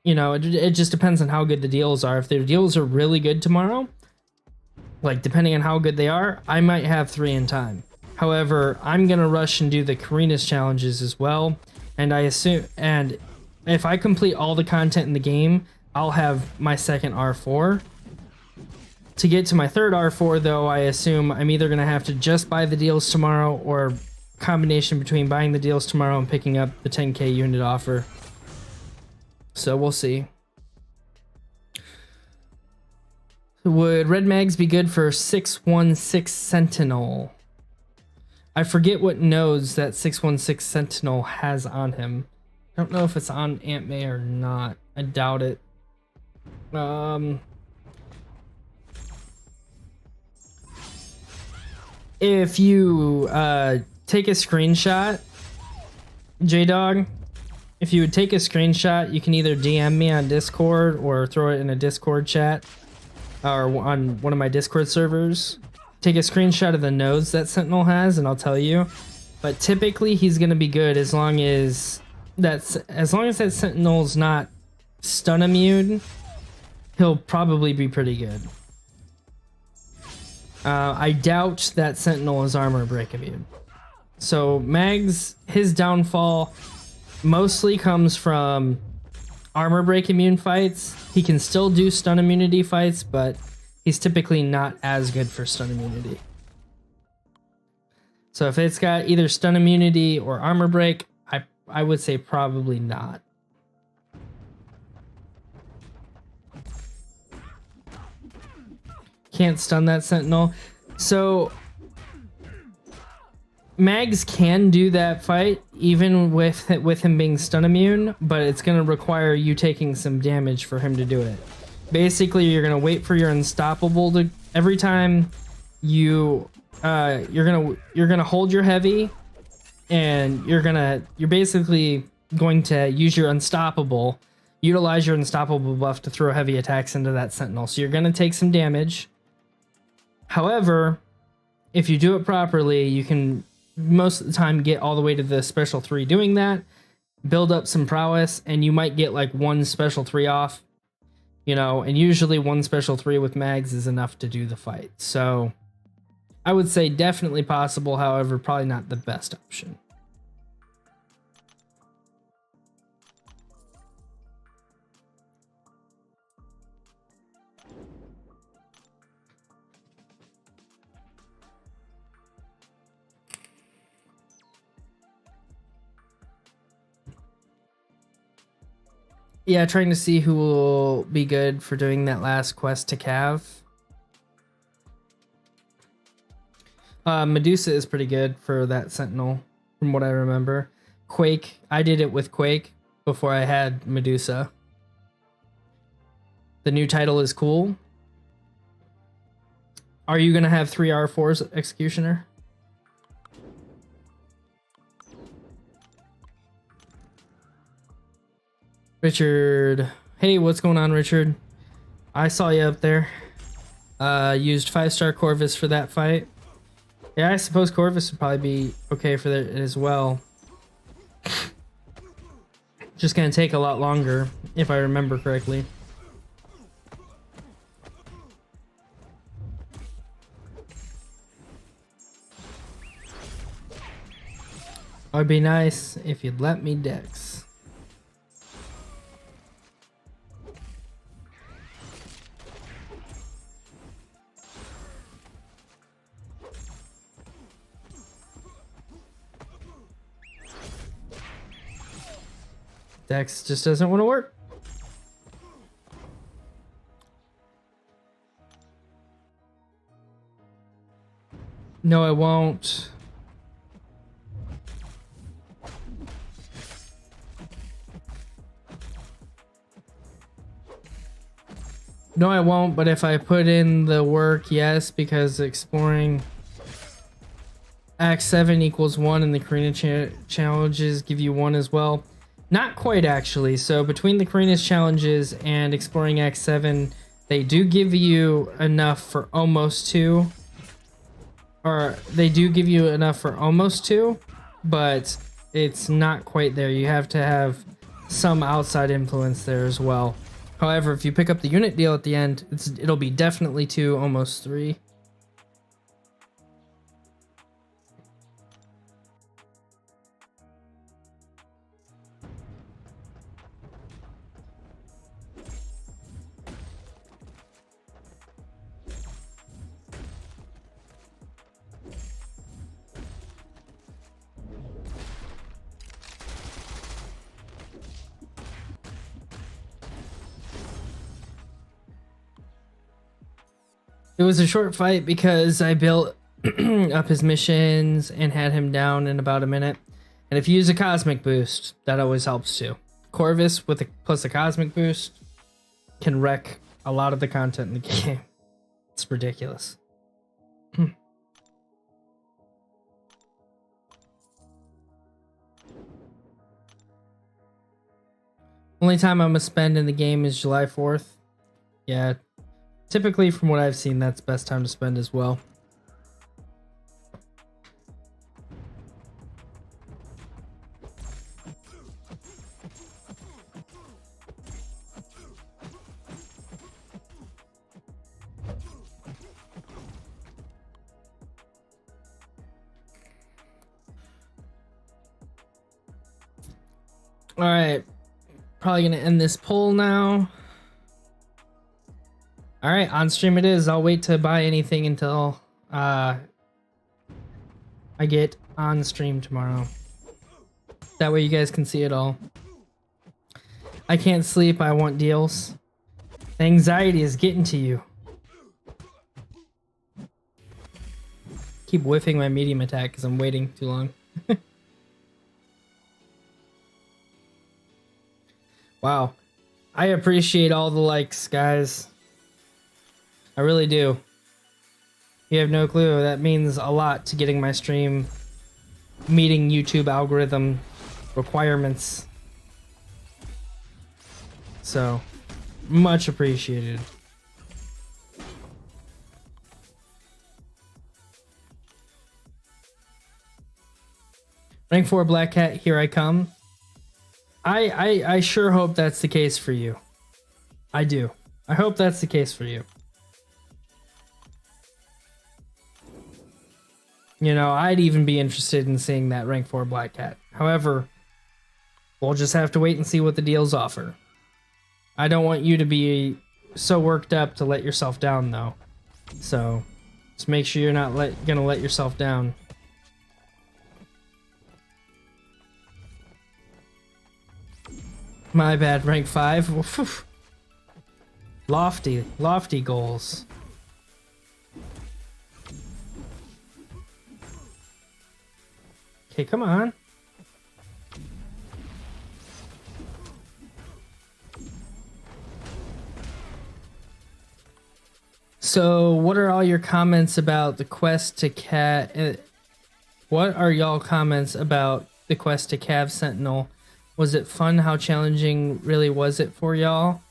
you know, it just depends on how good the deals are. If the deals are really good tomorrow, like depending on how good they are, I might have 3 in time. However, I'm gonna rush and do the Karina's challenges as well, and I assume, and if I complete all the content in the game, I'll have my second R4. To get to my third R4 though, I assume I'm either gonna have to just buy the deals tomorrow, or combination between buying the deals tomorrow and picking up the 10k unit offer. So we'll see. Would red mags be good for 616 Sentinel? I forget what nodes that 616 Sentinel has on him. I don't know if it's on Aunt May or not. I doubt it. If you take a screenshot, J-Dog, if you would take a screenshot, you can either DM me on Discord or throw it in a Discord chat or on one of my Discord servers. Take a screenshot of the nodes that Sentinel has and I'll tell you. But typically he's going to be good as long as that Sentinel's not stun immune, he'll probably be pretty good. I doubt that Sentinel is armor break immune. So Mags, his downfall mostly comes from armor break immune fights. He can still do stun immunity fights, but he's typically not as good for stun immunity. So if it's got either stun immunity or armor break, I would say probably not. Can't stun that Sentinel. So Mags can do that fight even with him being stun immune, but it's going to require you taking some damage for him to do it. Basically, you're going to wait for your unstoppable to every time you're going to hold your heavy, and you're basically going to use your unstoppable, utilize your unstoppable buff to throw heavy attacks into that Sentinel. So you're going to take some damage. However, if you do it properly, you can most of the time get all the way to the special 3 doing that, build up some prowess, and you might get like 1 special 3 off, you know, and usually 1 special 3 with Mags is enough to do the fight. So I would say definitely possible, however, probably not the best option. Yeah, trying to see who will be good for doing that last quest to Cav. Medusa is pretty good for that Sentinel, from what I remember. Quake, I did it with Quake before I had Medusa. The new title is cool. Are you going to have 3 R4s, Executioner? Richard. Hey, what's going on, Richard? I saw you up there. Used 5-star Corvus for that fight. Yeah, I suppose Corvus would probably be okay for that as well. Just gonna take a lot longer, if I remember correctly. It would be nice if you'd let me dex. Dex just doesn't want to work. No, I won't. No, I won't, but if I put in the work, yes, because exploring Act 7 equals 1 and the Karina challenges give you 1 as well. Not quite, actually. So between the Karina's challenges and exploring Act 7, they do give you enough for almost 2. Or they do give you enough for almost 2, but it's not quite there. You have to have some outside influence there as well. However, if you pick up the unit deal at the end, it'll be definitely 2, almost 3. It was a short fight because I built up his missions and had him down in about a minute. And if you use a cosmic boost, that always helps too. Corvus with plus a cosmic boost can wreck a lot of the content in the game. It's ridiculous. Only time I'm gonna spend in the game is July 4th. Yeah. Typically, from what I've seen, that's best time to spend as well. All right, probably gonna end this poll now. All right, on stream it is. I'll wait to buy anything until I get on stream tomorrow. That way you guys can see it all. I can't sleep. I want deals. The anxiety is getting to you. Keep whiffing my medium attack because I'm waiting too long. Wow. I appreciate all the likes, guys. I really do. You have no clue. That means a lot to getting my stream meeting YouTube algorithm requirements. So, much appreciated. Rank 4 Black Cat, here I come. I sure hope that's the case for you. I do. I hope that's the case for you. You know, I'd even be interested in seeing that rank 4 Black Cat. However, we'll just have to wait and see what the deals offer. I don't want you to be so worked up to let yourself down, though. So, just make sure you're not gonna let yourself down. My bad, rank 5. Lofty goals. Okay, come on. So, what are all your comments about the quest to what are y'all comments about the quest to Cav Sentinel? Was it fun? How challenging really was it for y'all?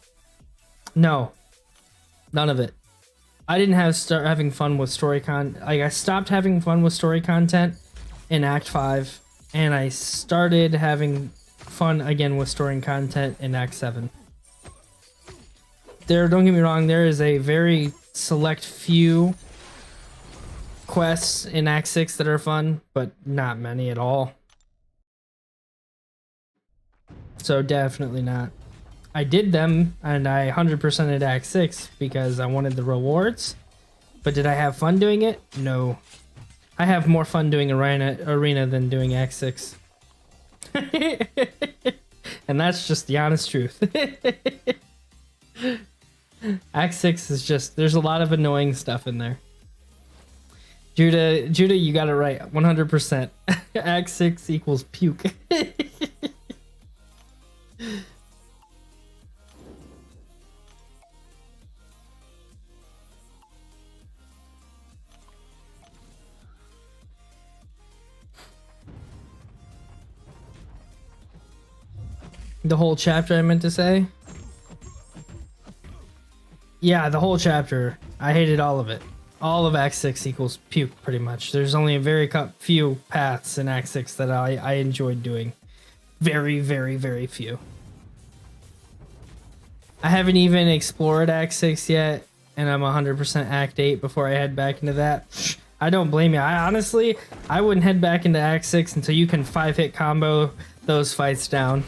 No. None of it. I didn't start having fun with story I stopped having fun with story content in Act 5, and I started having fun again with story content in Act 7. Don't get me wrong, there is a very select few quests in Act 6 that are fun, but not many at all. So definitely not. I did them, and I 100%ed Act 6 because I wanted the rewards, but did I have fun doing it? No. I have more fun doing Arena than doing Act 6. And that's just the honest truth. Act 6 is just, there's a lot of annoying stuff in there. Judah, you got it right. 100%. Act 6 equals puke. The whole chapter, I meant to say. Yeah, the whole chapter. I hated all of it. All of Act 6 equals puke, pretty much. There's only a very few paths in Act 6 that I enjoyed doing. Very, very, very few. I haven't even explored Act 6 yet, and I'm 100% Act 8 before I head back into that. I don't blame you. I wouldn't head back into Act 6 until you can 5-hit combo those fights down.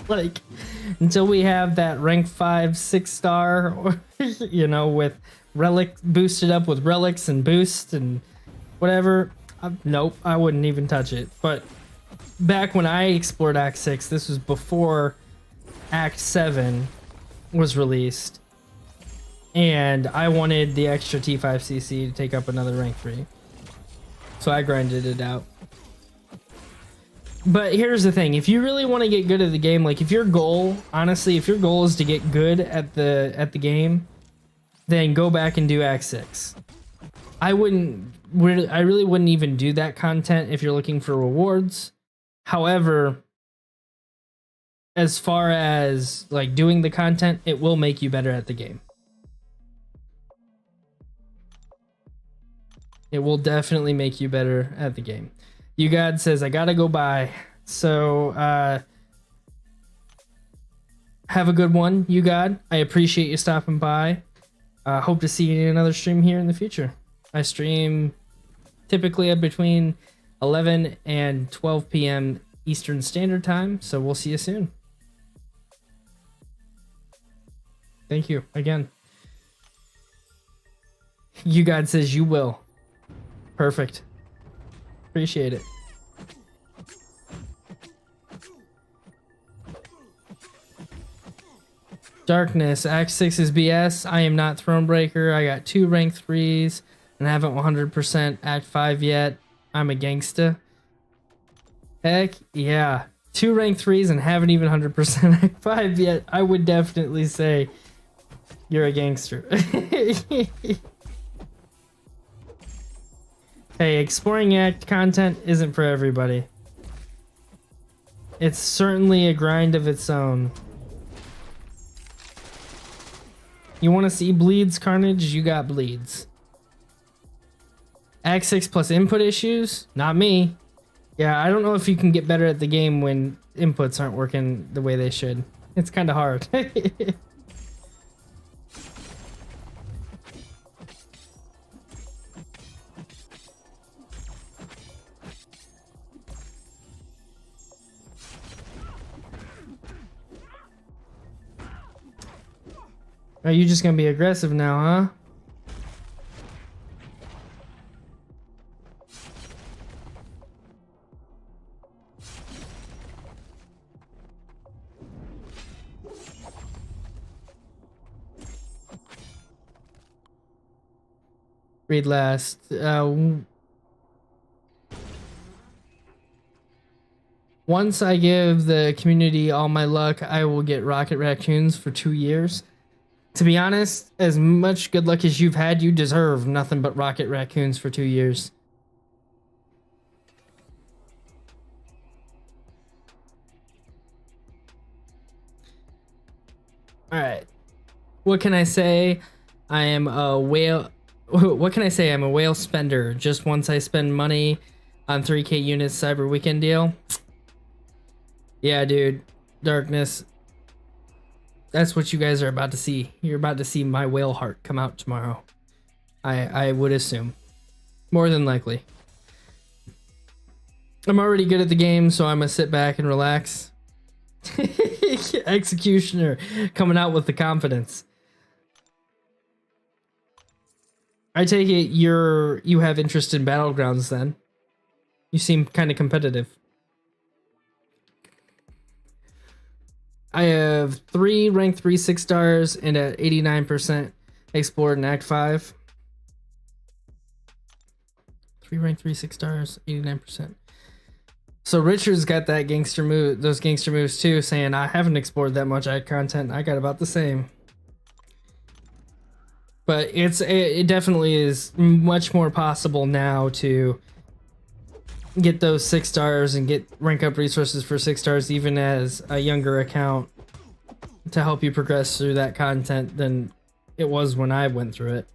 Like, until we have that rank 5 6-star, you know, with relic boosted up with relics and boost and whatever. Nope, I wouldn't even touch it. But back when I explored Act 6, this was before Act 7 was released, and I wanted the extra T5CC to take up another rank 3. So I grinded it out. But here's the thing, if you really want to get good at the game, like if your goal, honestly, if your goal is to get good at the game, then go back and do Act 6. I really wouldn't even do that content if you're looking for rewards. However, as far as like doing the content, it will make you better at the game. It will definitely make you better at the game. You God says, I gotta go by. So, have a good one, you God. I appreciate you stopping by. Hope to see you in another stream here in the future. I stream typically at between 11 and 12 p.m. Eastern Standard Time, so we'll see you soon. Thank you again. You God says you will. Perfect. Appreciate it. Darkness, Act 6 is BS. I am not Thronebreaker. I got 2 rank 3s and haven't 100% Act 5 yet. I'm a gangsta. Heck yeah. 2 rank 3s and haven't even 100% Act 5 yet. I would definitely say you're a gangster. Hey, exploring Act content isn't for everybody. It's certainly a grind of its own. You want to see bleeds, Carnage? You got bleeds. Act 6 plus input issues? Not me. Yeah, I don't know if you can get better at the game when inputs aren't working the way they should. It's kind of hard. Are you just gonna be aggressive now, huh? Read last. Once I give the community all my luck, I will get rocket raccoons for 2 years. To be honest, as much good luck as you've had, you deserve nothing but rocket raccoons for 2 years. Alright. What can I say? I am a whale. What can I say? I'm a whale spender. Just once I spend money on 3K units Cyber Weekend deal. Yeah, dude. Darkness. That's what you guys are about to see. You're about to see my whale heart come out tomorrow. I would assume. More than likely. I'm already good at the game, so I'm gonna sit back and relax. Executioner coming out with the confidence. I take it you have interest in Battlegrounds then. You seem kind of competitive. I have 3 rank 3 6-stars and at 89% explored in Act 5. 3 rank 3 6-stars, 89%. So Richard's got that gangster move, those gangster moves too, saying I haven't explored that much Act content. I got about the same. But it definitely is much more possible now to get those 6 stars and get rank up resources for 6 stars even as a younger account to help you progress through that content than it was when I went through it.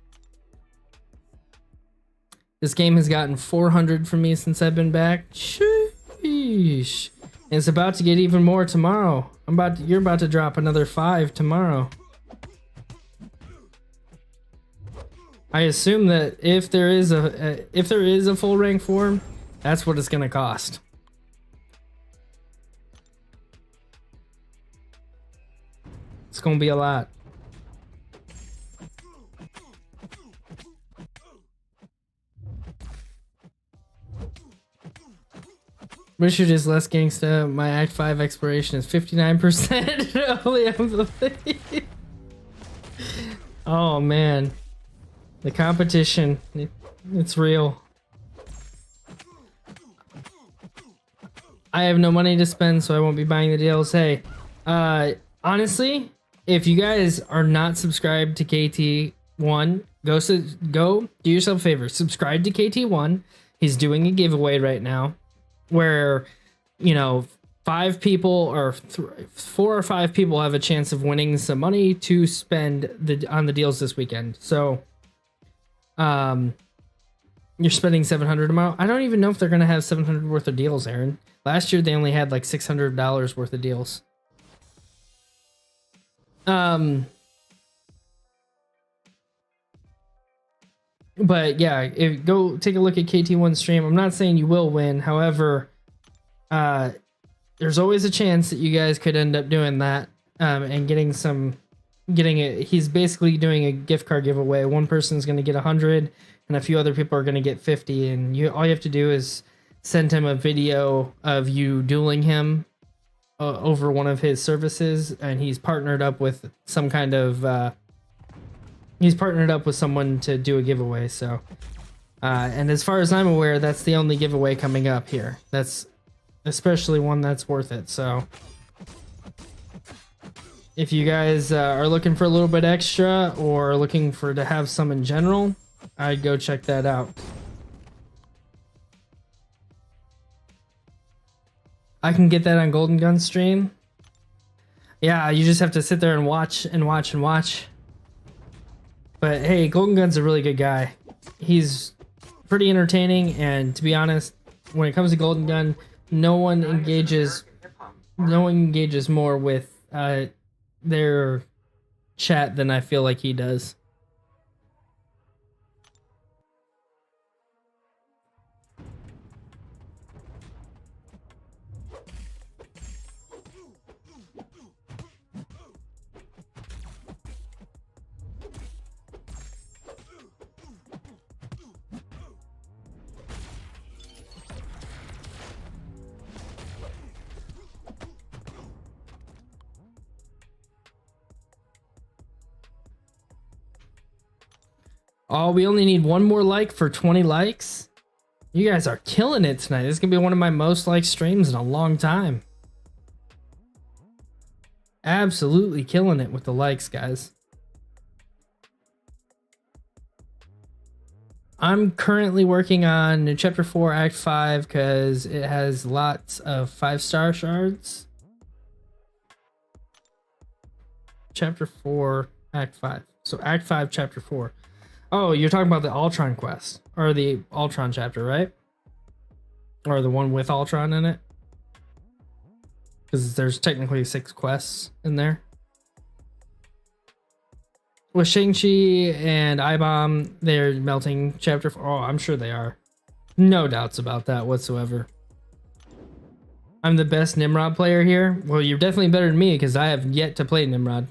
This game has gotten 400 from me since I've been back. Sheesh. And it's about to get even more tomorrow. You're about to drop another 5 tomorrow. I assume that if there is a full rank form, that's what it's gonna cost. It's gonna be a lot. Richard is less gangsta. My Act 5 expiration is 59%. Only have the Oh man. The competition, it's real. I have no money to spend, so I won't be buying the deals. Hey, honestly, if you guys are not subscribed to KT1, go do yourself a favor. Subscribe to KT1. He's doing a giveaway right now where, you know, 5 people or 4 or 5 people have a chance of winning some money to spend on the deals this weekend. So, you're spending 700 tomorrow. I don't even know if they're gonna have 700 worth of deals, Aaron. Last year they only had like $600 worth of deals. But yeah, go take a look at KT1 stream. I'm not saying you will win. However, there's always a chance that you guys could end up doing that and he's basically doing a gift card giveaway. One person's going to get 100 and a few other people are going to get 50, and all you have to do is send him a video of you dueling him over one of his services, and he's partnered up with some kind of he's partnered up with someone to do a giveaway. So and as far as I'm aware, that's the only giveaway coming up here. That's especially one that's worth it. So if you guys are looking for a little bit extra or looking to have some in general, I'd go check that out. I can get that on Golden Gun stream. Yeah, you just have to sit there and watch and watch and watch. But hey, Golden Gun's a really good guy. He's pretty entertaining, and to be honest, when it comes to Golden Gun, no one engages more with their chat than I feel like he does. Oh, we only need one more like for 20 likes. You guys are killing it tonight. This is gonna be one of my most liked streams in a long time. Absolutely killing it with the likes, guys. I'm currently working on Chapter 4, Act 5, because it has lots of 5-star shards. Chapter 4, Act 5. So Act 5, Chapter 4. Oh, you're talking about the Ultron quest, or the Ultron chapter, right? Or the one with Ultron in it? Because there's technically 6 quests in there. With Shang-Chi and I-Bomb, they're melting chapter 4. Oh, I'm sure they are. No doubts about that whatsoever. I'm the best Nimrod player here. Well, you're definitely better than me, because I have yet to play Nimrod.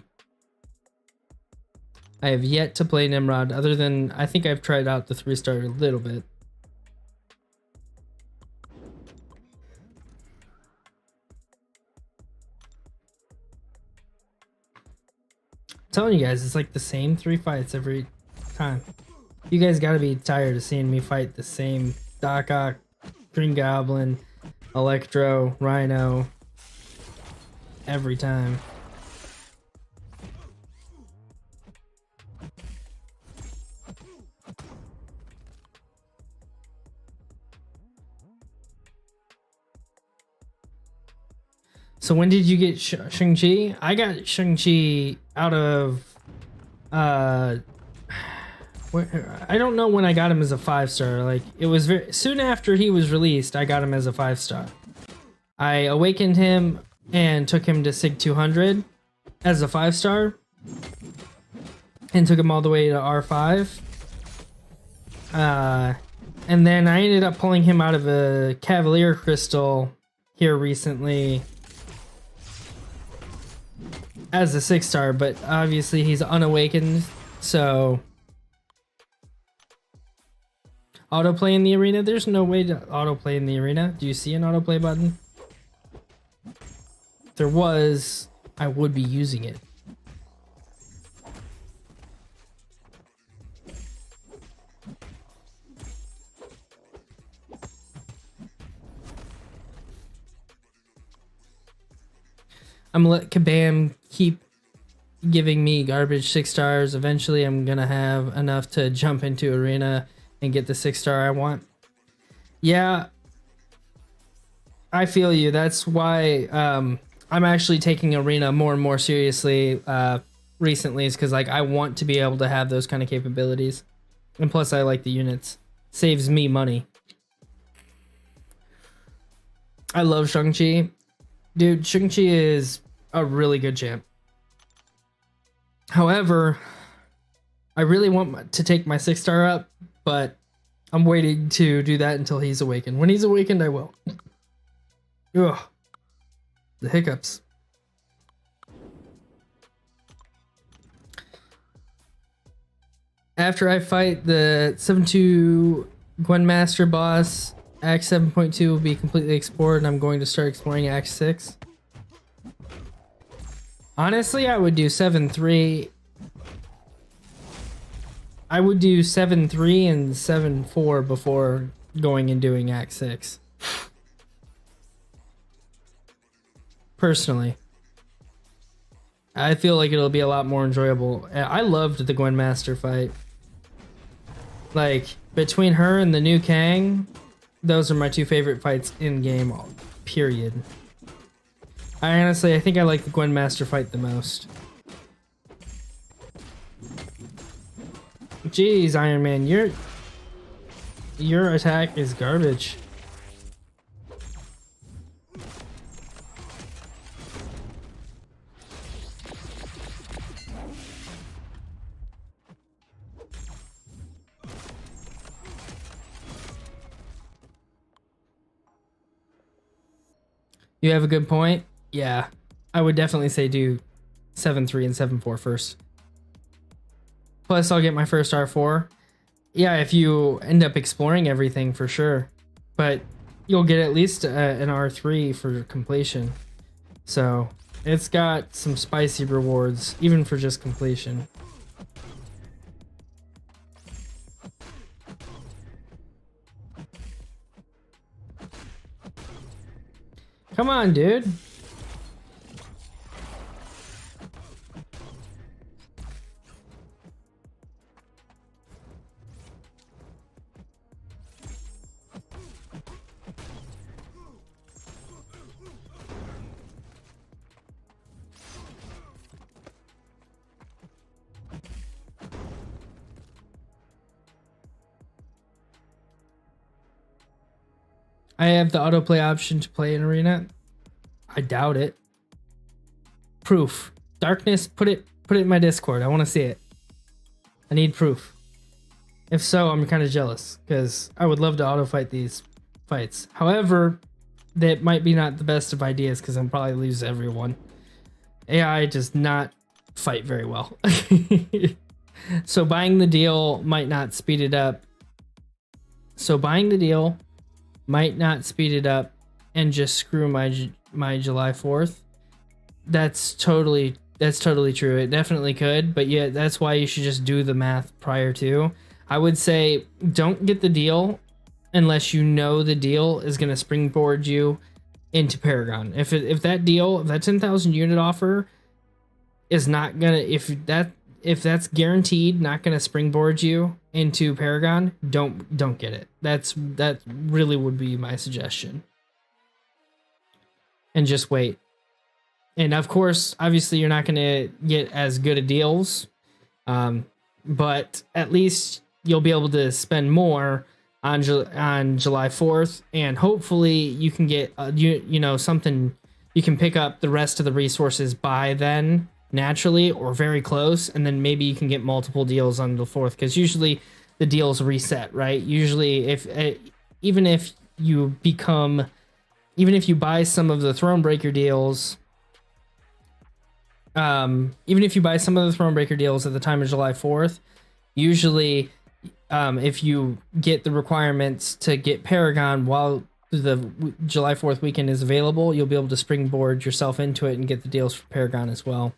I have yet to play Nimrod, other than I think I've tried out the 3-star a little bit. I'm telling you guys, it's like the same 3 fights every time. You guys gotta be tired of seeing me fight the same Doc Ock, Green Goblin, Electro, Rhino every time. So when did you get Shang-Chi? I got Shang-Chi out of I don't know when I got him as a 5-star. Like, it was very soon after he was released, I got him as a 5-star. I awakened him and took him to Sig 200 as a 5-star and took him all the way to R5. And then I ended up pulling him out of a Cavalier Crystal here recently as a 6-star, but obviously he's unawakened, so autoplay in the arena? There's no way to autoplay in the arena. Do you see an autoplay button? If there was, I would be using it. I'm gonna let Kabam keep giving me garbage 6-stars. Eventually I'm gonna have enough to jump into arena and get the 6-star I want. Yeah, I feel you. That's why I'm actually taking arena more and more seriously recently, is because like I want to be able to have those kind of capabilities, and plus I like the units. Saves me money. I love Shang-Chi. Dude, Shang-Chi is a really good champ. However, I really want to take my 6-star up, but I'm waiting to do that until he's awakened. When he's awakened, I will. Ugh. The hiccups. After I fight the 7-2 Gwynmaster boss, Act 7.2 will be completely explored, and I'm going to start exploring Act 6. Honestly, I would do 7-3. I would do 7-3 and 7-4 before going and doing Act 6. Personally. I feel like it'll be a lot more enjoyable. I loved the Gwynmaster fight. Like, between her and the new Kang, those are my two favorite fights in game, period. I think I like the Gwynmaster fight the most. Jeez, Iron Man, your attack is garbage. You have a good point. Yeah, I would definitely say do 7-3 and 7-4 first. Plus, I'll get my first R4. Yeah, if you end up exploring everything, for sure. But you'll get at least an R3 for completion. So, it's got some spicy rewards, even for just completion. Come on, dude. I have the autoplay option to play in arena. I doubt it. Proof. Darkness, put it in my Discord. I want to see it. I need proof. If so, I'm kind of jealous because I would love to auto fight these fights. However, that might be not the best of ideas because I'll probably lose everyone. AI does not fight very well. So buying the deal might not speed it up. And just screw my July 4th. That's totally true. It definitely could, but yeah, that's why you should just do the math prior to. I would say don't get the deal unless you know the deal is going to springboard you into Paragon. If that 10,000 unit offer is not gonna, if that's guaranteed not gonna springboard you into Paragon, don't get it. That really would be my suggestion. And just wait. And of course, obviously, you're not going to get as good of deals, but at least you'll be able to spend more on July 4th, and hopefully you can get you know something. You can pick up the rest of the resources by then naturally or very close, and then maybe you can get multiple deals on the 4th, because usually the deals reset, right? Usually, if even if you buy some of the Thronebreaker deals. Even if you buy some of the Thronebreaker deals at the time of July 4th, usually if you get the requirements to get Paragon while the July 4th weekend is available, you'll be able to springboard yourself into it and get the deals for Paragon as well.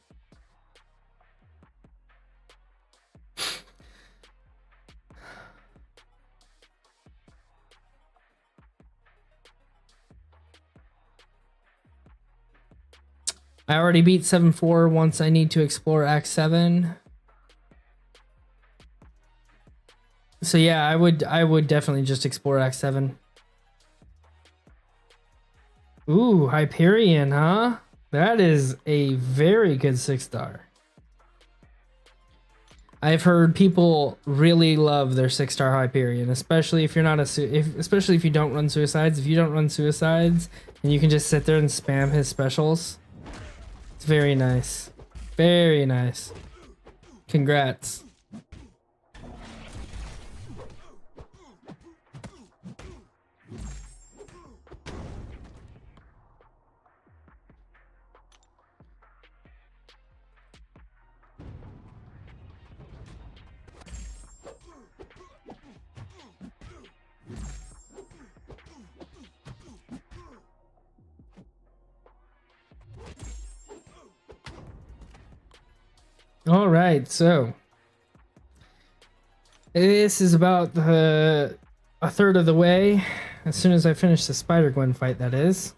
I already beat 7-4 once. I need to explore Act 7. So yeah, I would definitely just explore Act 7. Ooh, Hyperion, huh? That is a very good 6-star. I've heard people really love their 6-star Hyperion, especially if you're not especially if you don't run suicides. If you don't run suicides and you can just sit there and spam his specials. It's very nice. Very nice. Congrats. All right, so this is about a third of the way. As soon as I finish the Spider-Gwen fight, that is.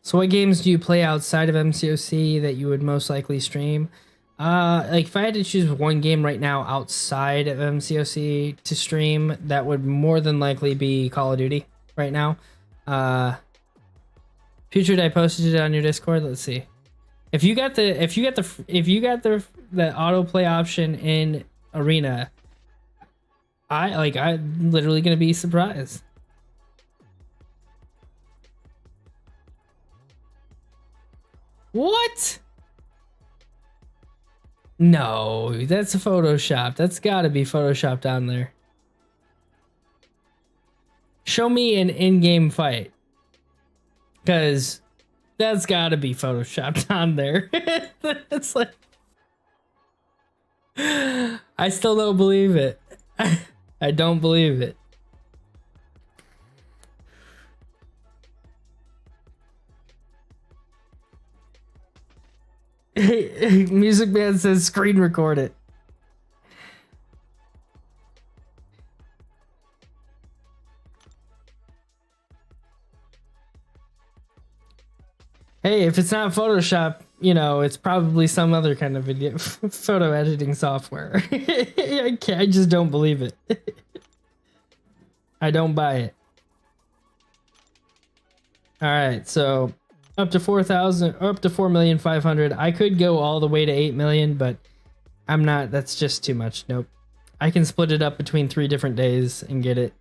So what games do you play outside of MCOC that you would most likely stream? Like if I had to choose one game right now outside of MCOC to stream, that would more than likely be Call of Duty right now. Future, I posted it on your Discord. Let's see. If you got the autoplay option in Arena, I'm literally gonna be surprised. What? No, that's a Photoshop. That's gotta be Photoshopped on there. Show me an in-game fight. Because that's gotta be Photoshopped on there. It's like... I still don't believe it. I don't believe it. Music Man says screen record it. Hey, if it's not Photoshop, you know, it's probably some other kind of video photo editing software. I just don't believe it. I don't buy it. All right, so up to 4,000, up to 4,500,000. I could go all the way to 8 million, but I'm not. That's just too much. Nope. I can split it up between 3 different days and get it.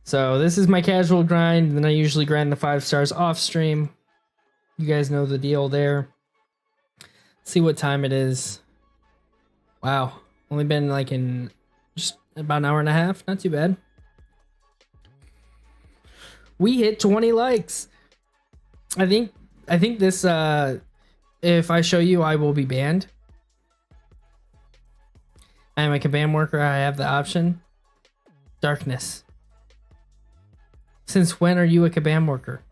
So this is my casual grind. And then I usually grind the 5 stars off stream. You guys know the deal there. See what time it is. Wow. Only been like in just about an hour and a half. Not too bad. We hit 20 likes. I think this if I show you, I will be banned. I am like a ban worker. I have the option. Darkness. Since when are you a Kabam worker?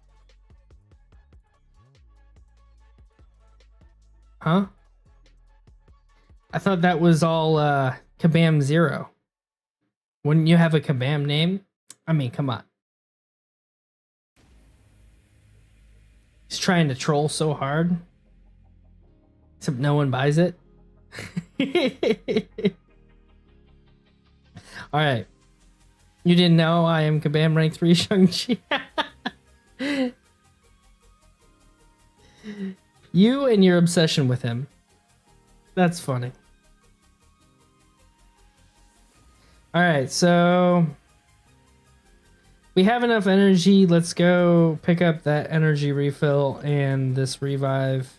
Huh? I thought that was all Kabam 0. Wouldn't you have a Kabam name? I mean, come on. He's trying to troll so hard. Except no one buys it. Alright. You didn't know I am Kabam rank 3 Shang-Chi. You and your obsession with him. That's funny. Alright, so we have enough energy. Let's go pick up that energy refill and this revive.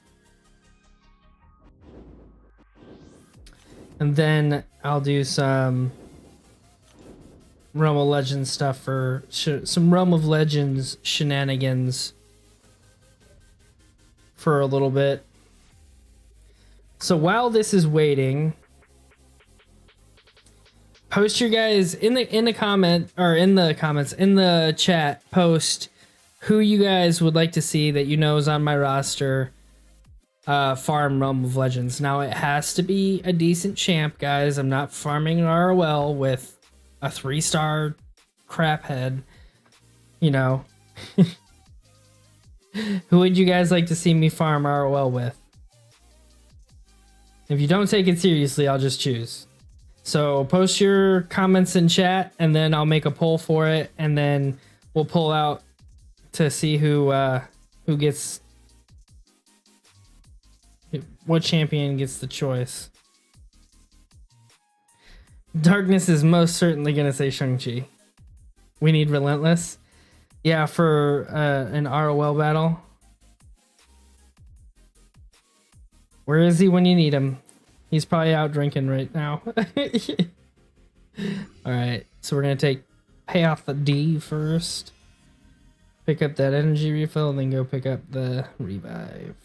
And then I'll do some Realm of Legends stuff for some Realm of Legends shenanigans for a little bit. So while this is waiting, post your guys in the comment or in the chat, post who you guys would like to see that you know is on my roster farm Realm of Legends. Now it has to be a decent champ, guys. I'm not farming ROL with a 3-star crap head. You know. Who would you guys like to see me farm ROL with? If you don't take it seriously, I'll just choose. So post your comments in chat, and then I'll make a poll for it, and then we'll pull out to see who gets what champion gets the choice. Darkness is most certainly gonna say Shang-Chi. We need Relentless. Yeah, for an ROL battle. Where is he when you need him? He's probably out drinking right now. Alright, so we're gonna pay off the D first. Pick up that energy refill and then go pick up the revive.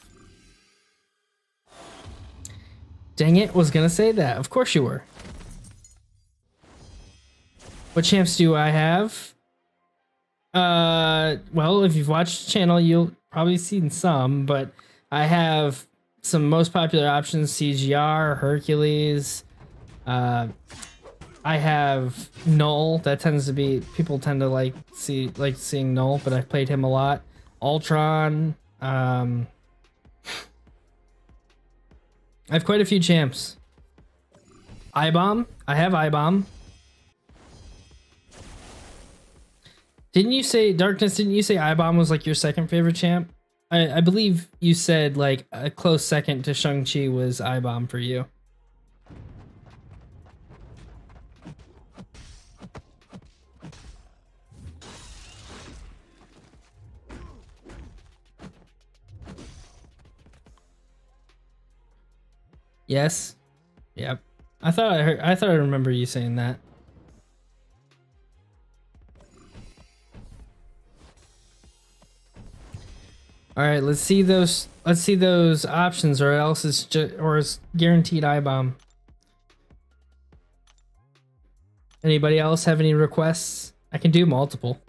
Dang it, was gonna say that. Of course you were. What champs do I have? Well, if you've watched the channel, you'll probably seen some, but I have some most popular options: CGR, Hercules. I have Knull. That tends to be, people tend to like seeing Knull, but I've played him a lot. Ultron. I have quite a few champs. I-Bomb. I have I-Bomb. Didn't you say, Darkness, didn't you say I-Bomb was like your second favorite champ? I believe you said like a close second to Shang-Chi was I-Bomb for you. Yes. Yep. I thought I remember you saying that. All right, let's see those options, or else it's guaranteed I-Bomb. Anybody else have any requests? I can do multiple.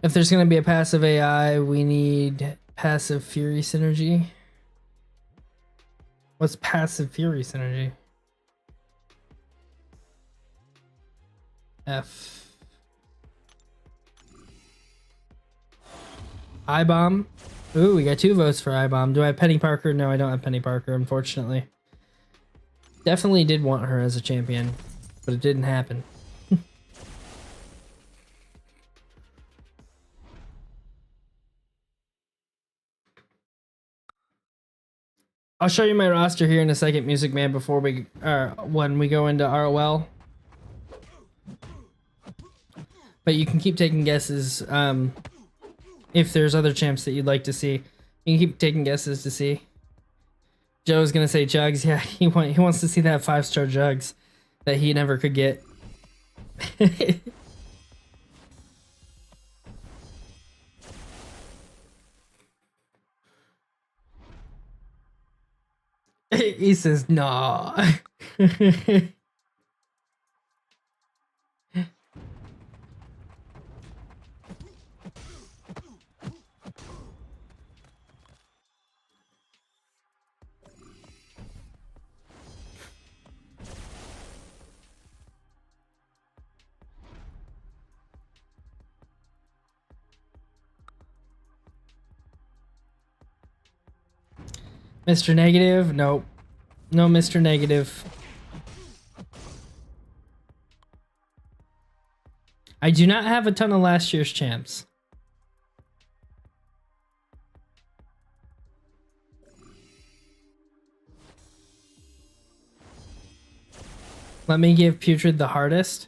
If there's going to be a passive AI, we need passive Fury synergy. What's passive Fury synergy? F. I-Bomb. Ooh, we got 2 votes for I-Bomb. Do I have Penny Parker? No, I don't have Penny Parker, unfortunately. Definitely did want her as a champion, but it didn't happen. I'll show you my roster here in a second, Music Man, before when we go into ROL. But you can keep taking guesses. If there's other champs that you'd like to see, you can keep taking guesses to see. Joe's gonna say Jugs. Yeah, he wants to see that 5-star Jugs that he never could get. He says, "Nah." Mr. Negative, nope. No Mr. Negative. I do not have a ton of last year's champs. Let me give Putrid the hardest.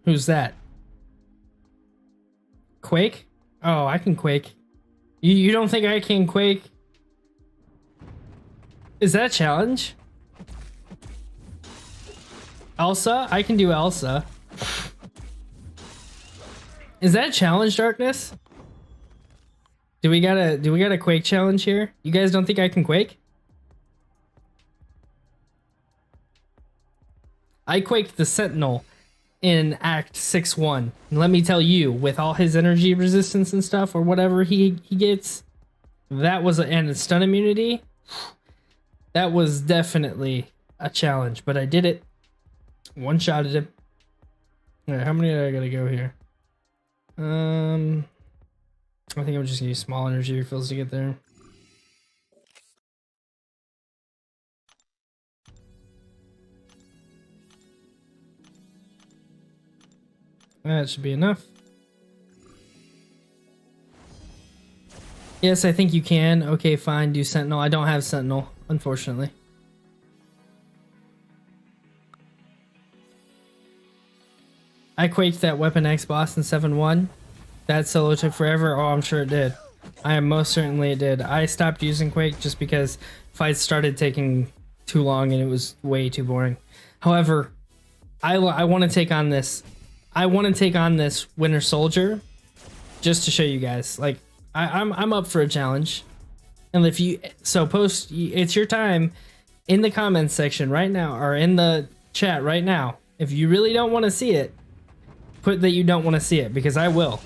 Who's that? Quake? Oh, I can Quake. You don't think I can Quake? Is that a challenge? Elsa? I can do Elsa. Is that a challenge, Darkness? Do we got a Quake challenge here? You guys don't think I can Quake? I quaked the Sentinel in Act 6-1. And let me tell you, with all his energy resistance and stuff, or whatever he gets, that was and stun immunity, that was definitely a challenge. But I did it. One-shotted him. Alright, how many do I gotta go here? I think I'm just gonna use small energy refills to get there. That should be enough. Yes, I think you can. Okay, fine. Do Sentinel. I don't have Sentinel, unfortunately. I quaked that Weapon X boss in 7-1. That solo took forever. Oh, I'm sure it did. I am most certainly it did. I stopped using Quake just because fights started taking too long and it was way too boring. However, I want to take on this. I want to take on this Winter Soldier just to show you guys. Like, I'm up for a challenge. And if you post, it's your time in the comments section right now, or in the chat right now. If you really don't want to see it, put that you don't want to see it, because I will.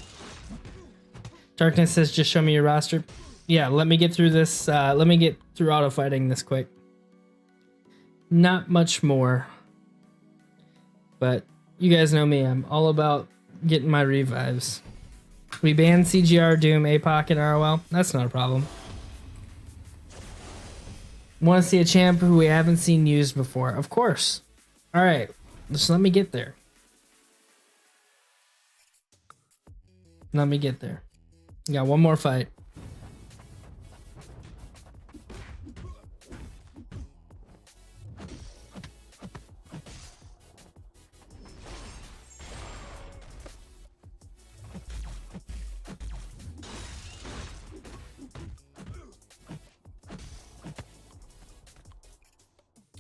Darkness says, just show me your roster. Yeah, let me get through this. Let me get through auto fighting this quick. Not much more. But you guys know me. I'm all about getting my revives. We banned CGR, Doom, APOC, and ROL. That's not a problem. Want to see a champ who we haven't seen used before? Of course. Alright, just let me get there. Let me get there. Got one more fight.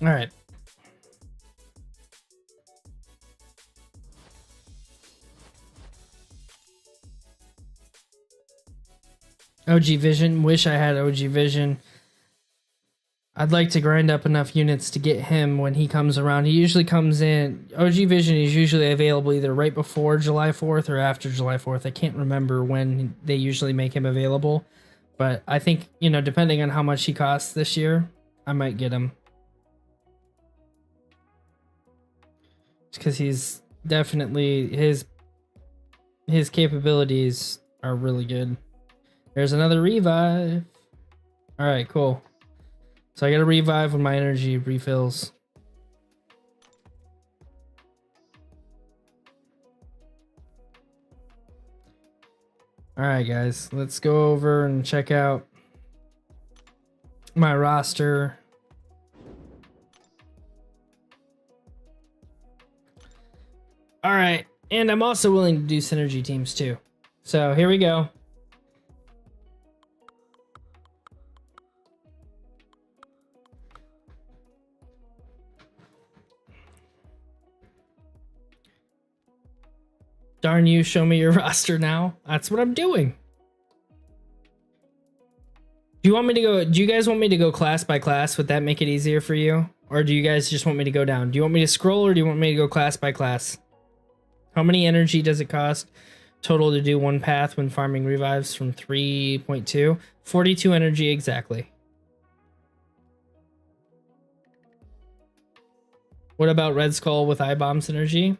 All right. OG Vision. Wish I had OG Vision. I'd like to grind up enough units to get him when he comes around. He usually comes in. OG Vision is usually available either right before July 4th or after July 4th. I can't remember when they usually make him available. But I think, you know, depending on how much he costs this year, I might get him. Because he's definitely, his capabilities are really good. There's another revive. All right, cool. So I got to revive when my energy refills. All right, guys, let's go over and check out my roster. All right, and I'm also willing to do synergy teams too. So here we go. Darn you, show me your roster now. That's what I'm doing. Do you want me to go? Do you guys want me to go class by class? Would that make it easier for you? Or do you guys just want me to go down? Do you want me to scroll or do you want me to go class by class? How many energy does it cost total to do one path when farming revives from 3.2? 42 energy exactly. What about Red Skull with I-Bomb synergy?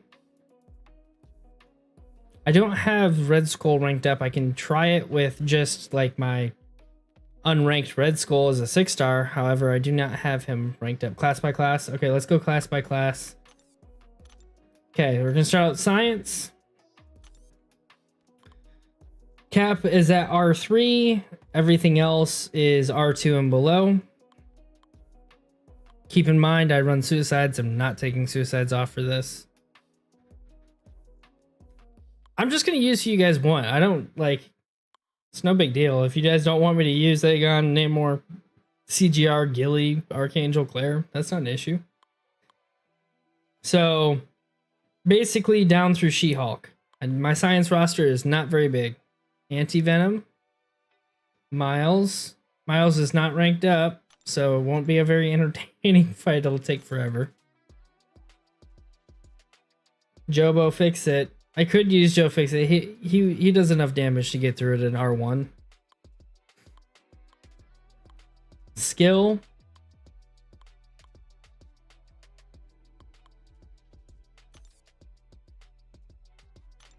I don't have Red Skull ranked up. I can try it with just like my unranked Red Skull as a 6-star. However, I do not have him ranked up. Class by class. Okay, let's go class by class. Okay, we're gonna start out science. Cap is at R3. Everything else is R2 and below. Keep in mind, I run suicides. I'm not taking suicides off for this. I'm just gonna use who you guys want. I don't like. It's no big deal. If you guys don't want me to use Aegon, Namor, CGR, Gilly, Archangel, Claire, that's not an issue. So basically down through She-Hulk. And my science roster is not very big. Anti-Venom. Miles. Miles is not ranked up, so it won't be a very entertaining fight. It'll take forever. Jobo Fix-It. I could use Joe Fix-It. He does enough damage to get through it in R1. Skill.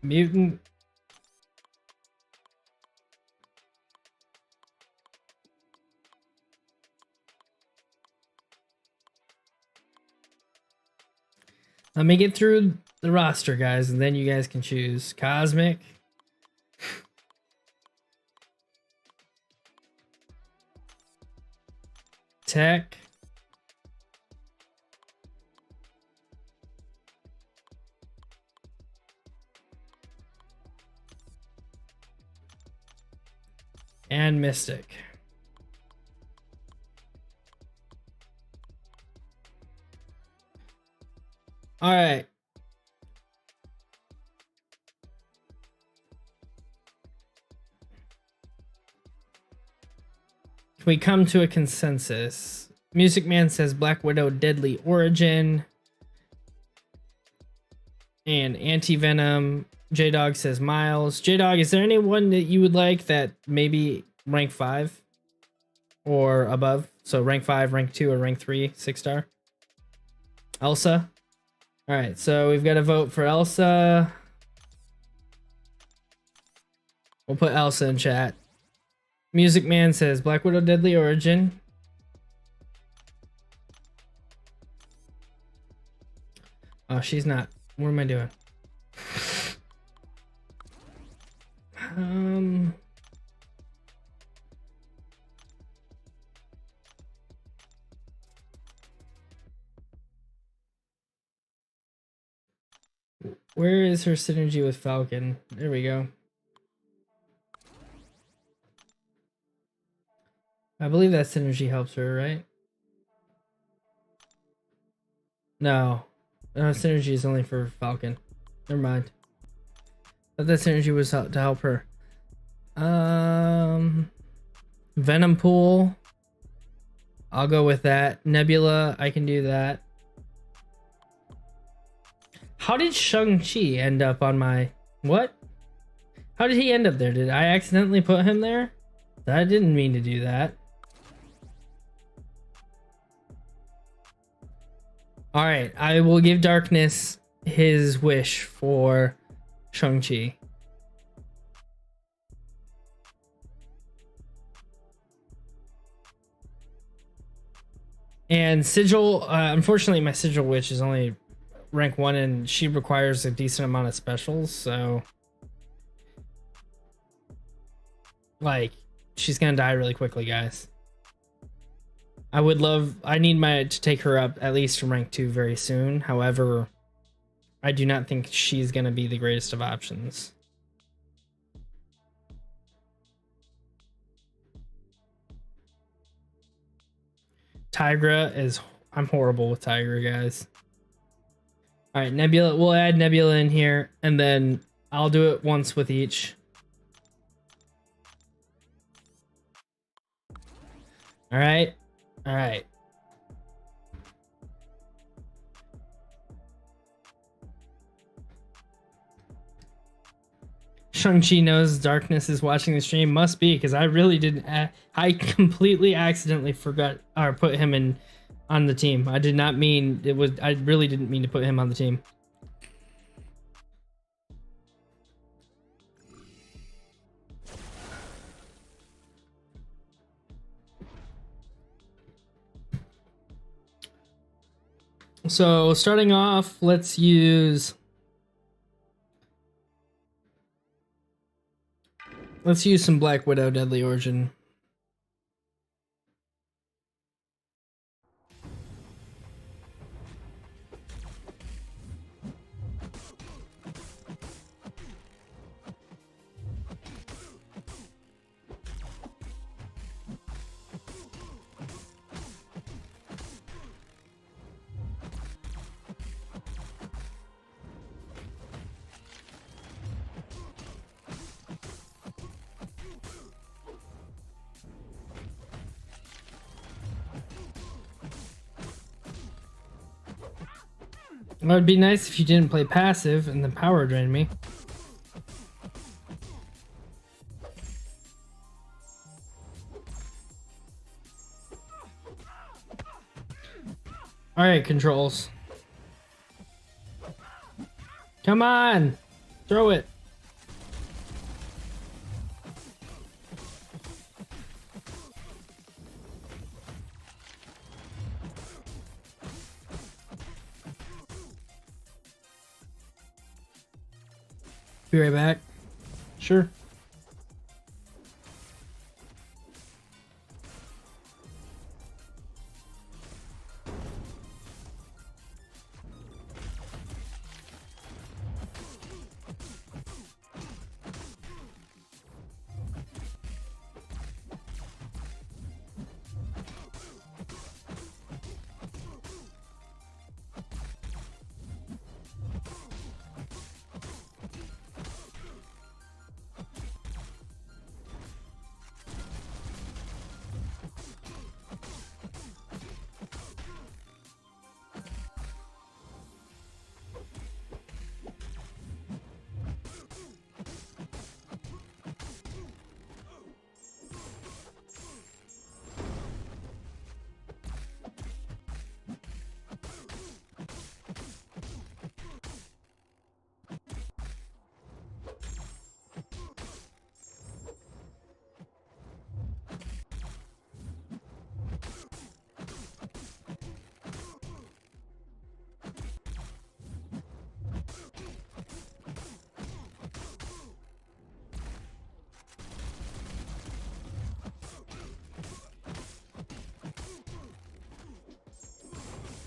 Mutant. Let me get through the roster, guys, and then you guys can choose. Cosmic. Tech. And Mystic. All right. Can we come to a consensus? Music Man says Black Widow Deadly Origin. And Anti-Venom. J-Dog says Miles. J-Dog, is there anyone that you would like that maybe rank 5 or above? So rank 5, rank 2, or rank 3, 6-star? Elsa? All right, so we've got a vote for Elsa. We'll put Elsa in chat. Music Man says Black Widow Deadly Origin. Oh, she's not. What am I doing? Where is her synergy with Falcon? There we go. I believe that synergy helps her, right? No. Synergy is only for Falcon. Never mind. But that synergy was to help her. Venom Pool. I'll go with that. Nebula, I can do that. How did Shang-Chi end up on my... What? How did he end up there? Did I accidentally put him there? I didn't mean to do that. Alright, I will give Darkness his wish for Shang-Chi. And Sigil, unfortunately my Sigil Witch is only rank 1 and she requires a decent amount of specials, so like she's gonna die really quickly, guys. I need to take her up at least to rank 2 very soon. However, I do not think she's gonna be the greatest of options. Tigra is... I'm horrible with Tigra, guys. Alright, Nebula. We'll add Nebula in here, and then I'll do it once with each. All right. All right. Shang-Chi knows Darkness is watching the stream. Must be, because I really didn't. I completely accidentally forgot or put him in on the team. I did not mean it was. I really didn't mean to put him on the team. So starting off, let's use some Black Widow Deadly Origin. It would be nice if you didn't play passive and then power drain me. Alright, controls. Come on! Throw it! Be right back. Sure.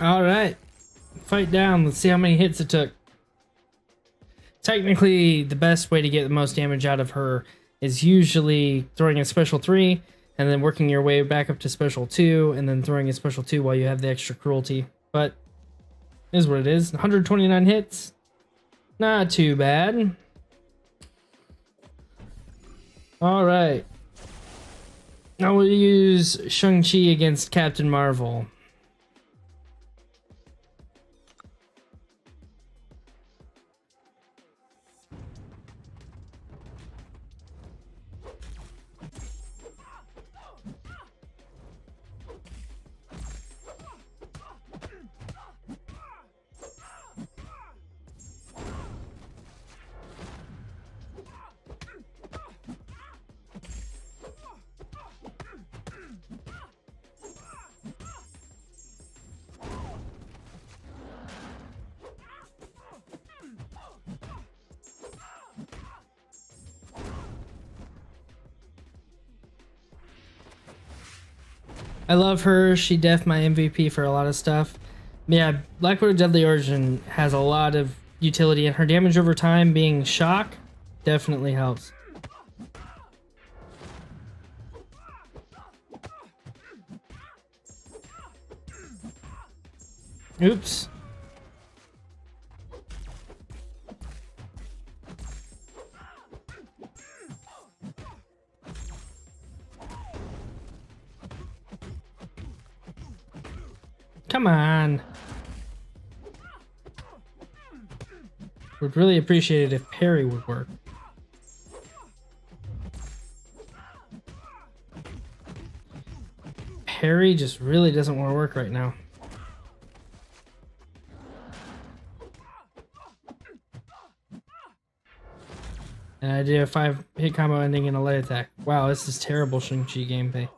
All right, fight down. Let's see how many hits it took. Technically, the best way to get the most damage out of her is usually throwing a special 3 and then working your way back up to special 2 and then throwing a special 2 while you have the extra cruelty. But it is what it is. 129 hits. Not too bad. All right. Now we'll use Shang-Chi against Captain Marvel. I love her. She def my MVP for a lot of stuff. Yeah, Black Widow Deadly Origin has a lot of utility, and her damage over time being shock definitely helps. Oops. Come on. Would really appreciate it if parry would work. Parry just really doesn't want to work right now. And I did a 5-hit combo ending in a light attack. Wow, this is terrible Shang-Chi gameplay.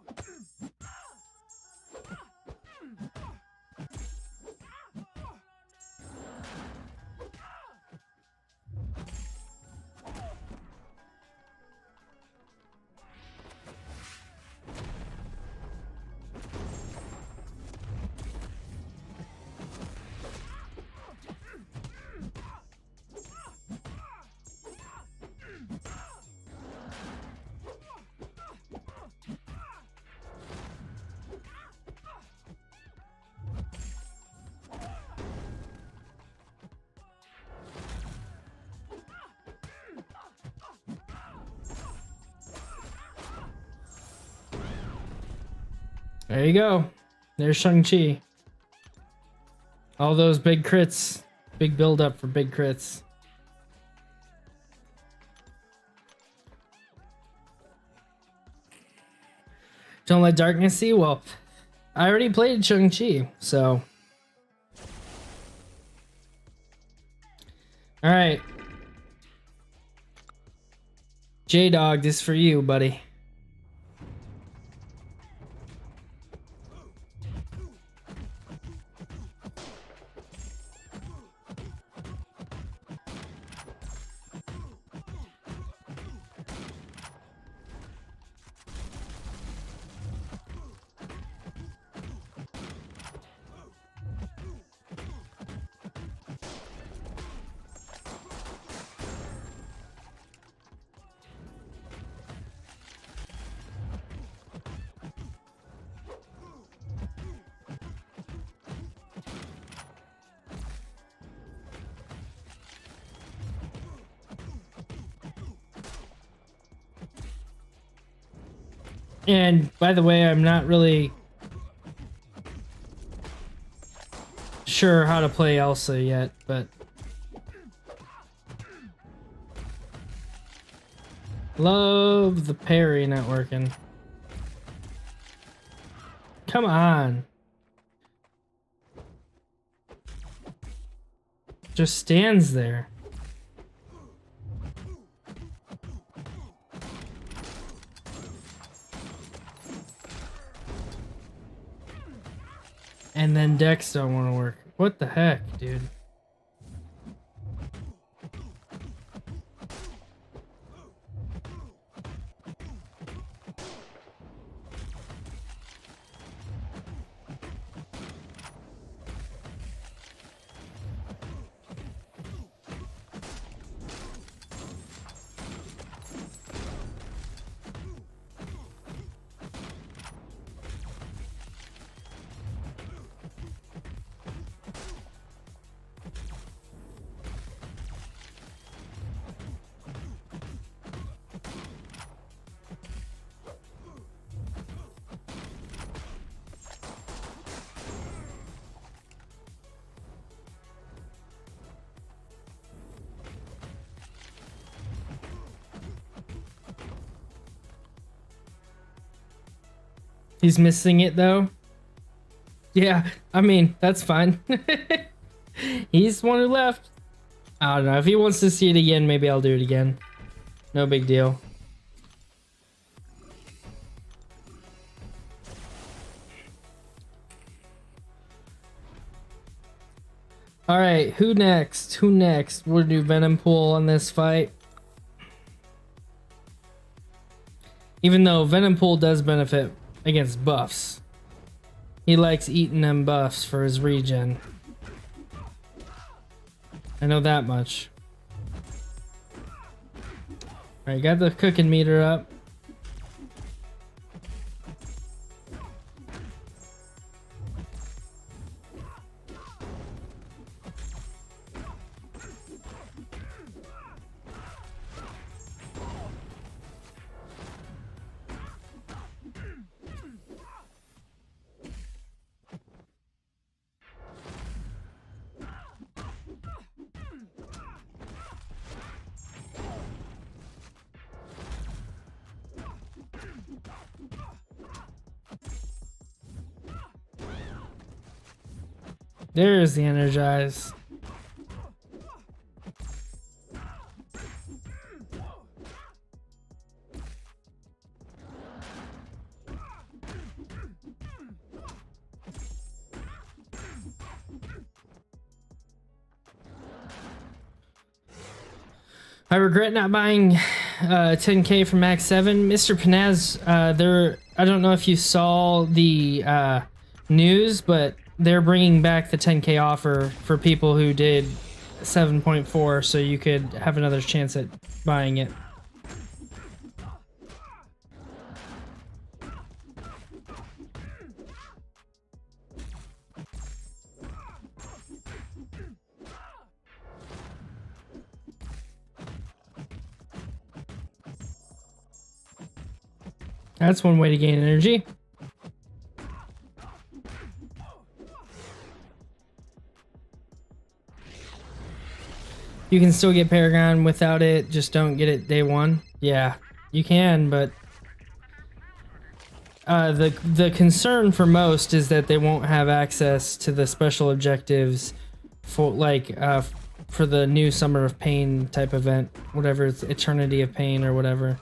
There you go. There's Shang-Chi. All those big crits. Big build up for big crits. Don't let darkness see? Well, I already played Shang-Chi, so. Alright. J-Dog, this is for you, buddy. And by the way, I'm not really sure how to play Elsa yet, but love the parry not working. Come on. Just stands there. And then decks don't want to work. What the heck, dude? He's missing it though. Yeah, I mean, that's fine. He's the one who left. I don't know. If he wants to see it again, maybe I'll do it again. No big deal. Alright, who next? Who next? We'll do Venom Pool on this fight. Even though Venom Pool does benefit against buffs. He likes eating them buffs for his regen. I know that much. Alright, got the cooking meter up. There's the energize. I regret not buying 10K from Max 7. Mr. Panaz, I don't know if you saw the news, but they're bringing back the 10K offer for people who did 7.4, so you could have another chance at buying it. That's one way to gain energy. You can still get Paragon without it, just don't get it day one. Yeah, you can, but the concern for most is that they won't have access to the special objectives for for the new Summer of Pain type event, whatever it's Eternity of Pain or whatever.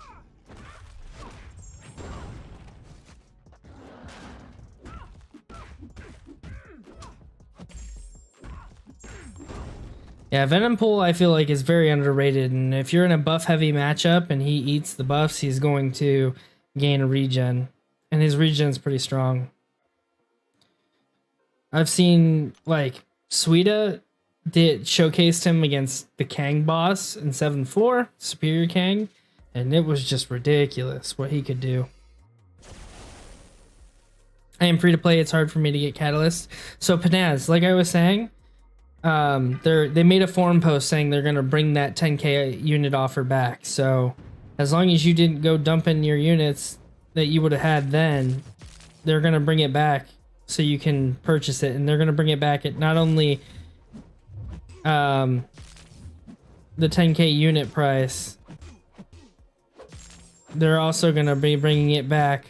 Yeah, Venompool I feel like is very underrated, and if you're in a buff heavy matchup and he eats the buffs, he's going to gain a regen, and his regen's pretty strong. I've seen like Suida showcased him against the Kang boss in 7-4, Superior Kang, and it was just ridiculous what he could do. I am free to play, it's hard for me to get Catalyst. So Panaz, like I was saying, they made a forum post saying they're gonna bring that 10K unit offer back. So as long as you didn't go dumping your units that you would have had then, they're gonna bring it back so you can purchase it, and they're gonna bring it back at not only the 10K unit price, they're also gonna be bringing it back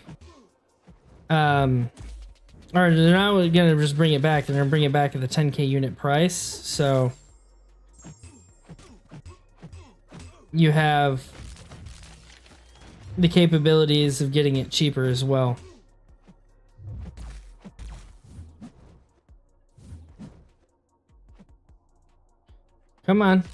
or they're not gonna just bring it back, they're gonna bring it back at the 10K unit price, so you have the capabilities of getting it cheaper as well. Come on.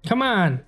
Come on.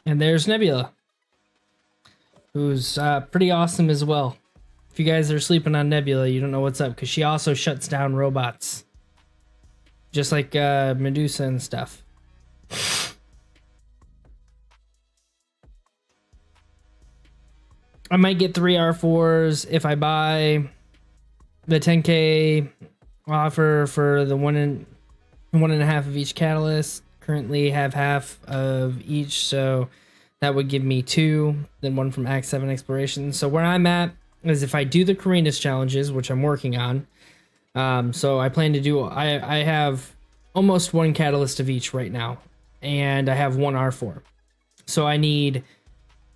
And there's Nebula, who's pretty awesome as well. If you guys are sleeping on Nebula, you don't know what's up, because she also shuts down robots. Just like Medusa and stuff. I might get 3 R4s if I buy the 10K offer for the 1.5 of each catalyst. Currently have half of each, so that would give me 2, then 1 from Act 7 Exploration. So where I'm at is if I do the Carinas challenges, which I'm working on, so I plan to do, I have almost 1 catalyst of each right now, and I have 1 R4. So I need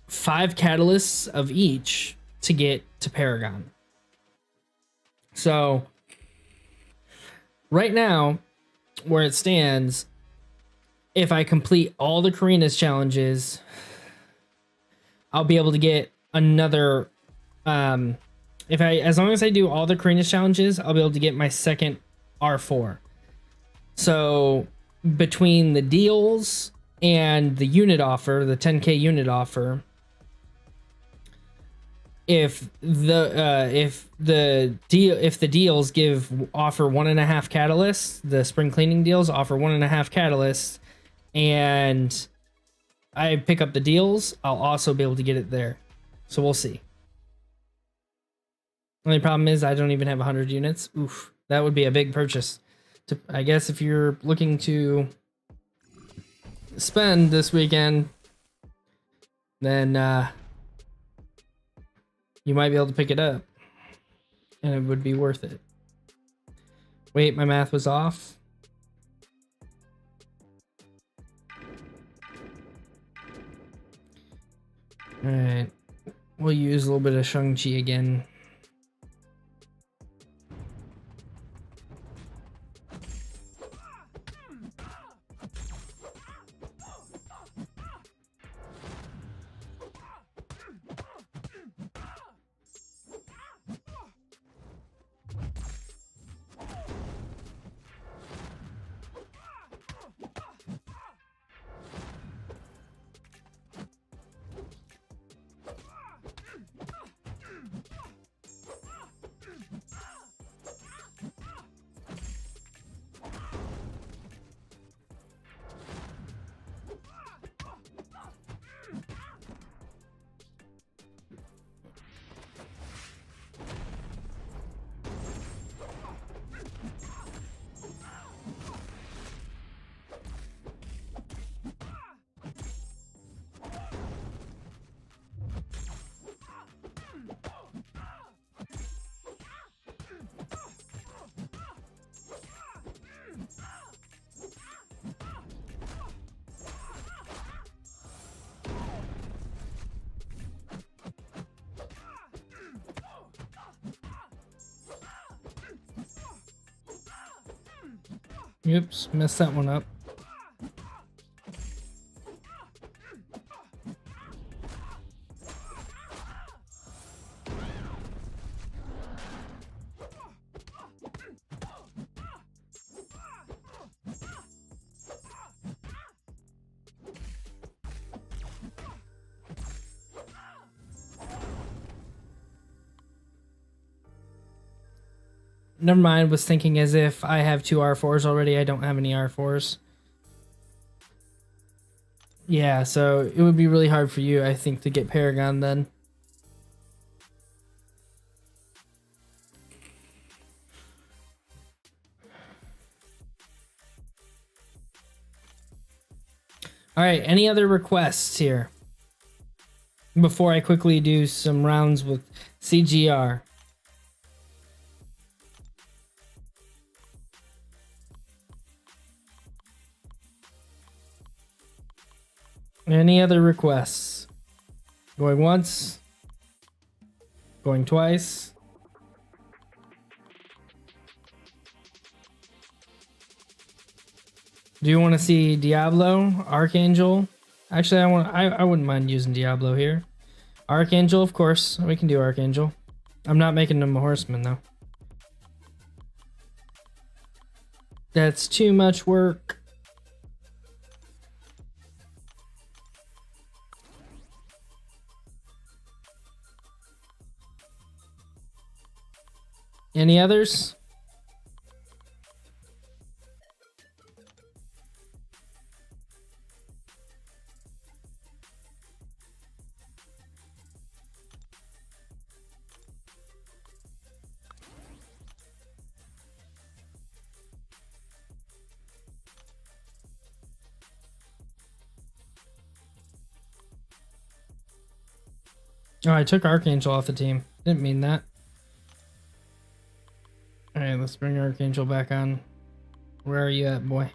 5 catalysts of each to get to Paragon. So right now, where it stands, if I complete all the Karina's challenges, I'll be able to get another, as long as I do all the Karina's challenges, I'll be able to get my second R4. So between the deals and the unit offer, the 10k unit offer, if the deals offer 1.5 catalysts, the spring cleaning deals offer 1.5 catalysts, and I pick up the deals, I'll also be able to get it there. So we'll see. Only problem is I don't even have 100 units. Oof, that would be a big purchase. I guess if you're looking to spend this weekend, then you might be able to pick it up, and it would be worth it. Wait, my math was off. All right, we'll use a little bit of Shang-Chi again. Oops, messed that one up. Never mind, was thinking as if I have 2 R4s already. I don't have any R4s. Yeah, so it would be really hard for you, I think, to get Paragon then. Alright, any other requests here? Before I quickly do some rounds with CGR. Any other requests? Going once? Going twice? Do you want to see Diablo? Archangel? Actually, I wouldn't mind using Diablo here. Archangel, of course. We can do Archangel. I'm not making him a horseman, though. That's too much work. Any others? Oh, I took Archangel off the team. Didn't mean that. Alright, let's bring Archangel back on. Where are you at, boy?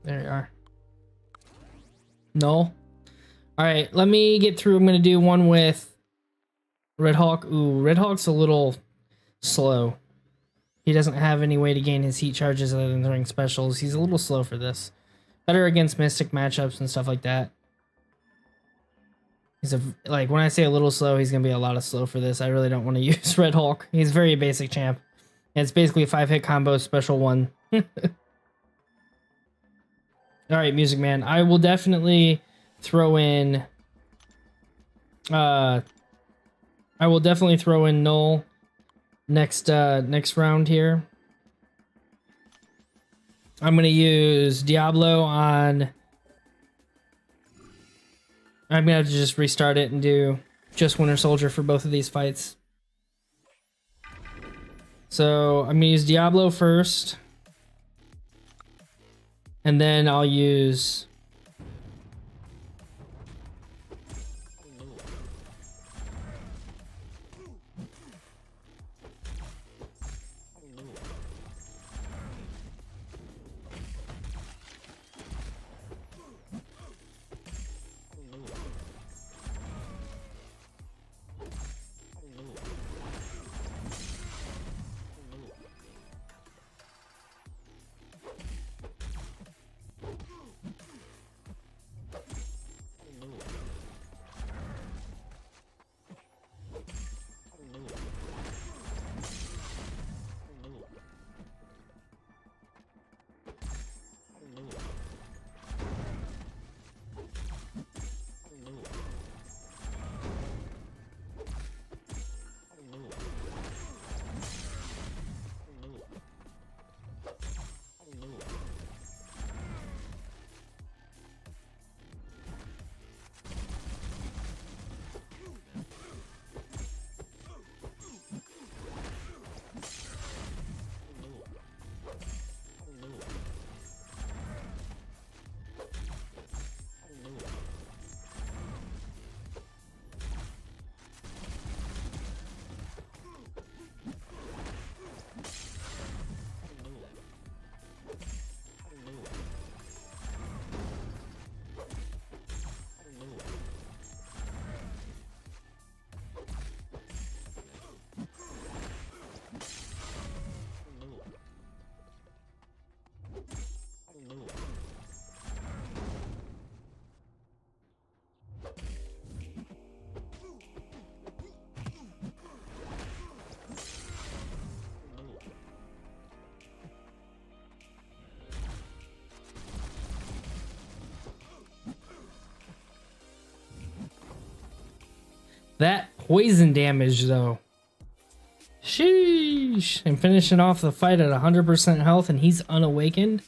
There you are. Knull. Alright, let me get through. I'm going to do one with Red Hawk. Ooh, Red Hawk's a little slow. He doesn't have any way to gain his heat charges other than throwing specials. He's a little slow for this. Better against Mystic matchups and stuff like that. He's like, when I say a little slow, he's going to be a lot of slow for this. I really don't want to use Red Hawk. He's very basic champ. It's basically a 5-hit combo, special 1. Alright, Music Man. I will definitely throw in... I will definitely throw in Knull next round here. I'm going to use Diablo on... I'm going to have to just restart it and do just Winter Soldier for both of these fights. So I'm going to use Diablo first. And then I'll use... That poison damage, though. Sheesh. And finishing off the fight at 100% health, and he's unawakened.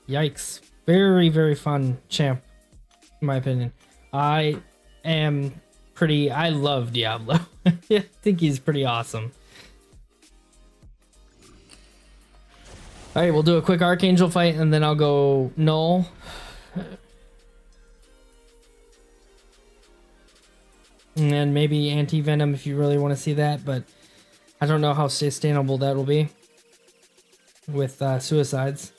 Yikes. Very, very fun champ, in my opinion. I love Diablo. I think he's pretty awesome. Alright, we'll do a quick Archangel fight, and then I'll go Knull. And then maybe Anti-Venom if you really want to see that, but I don't know how sustainable that will be with suicides.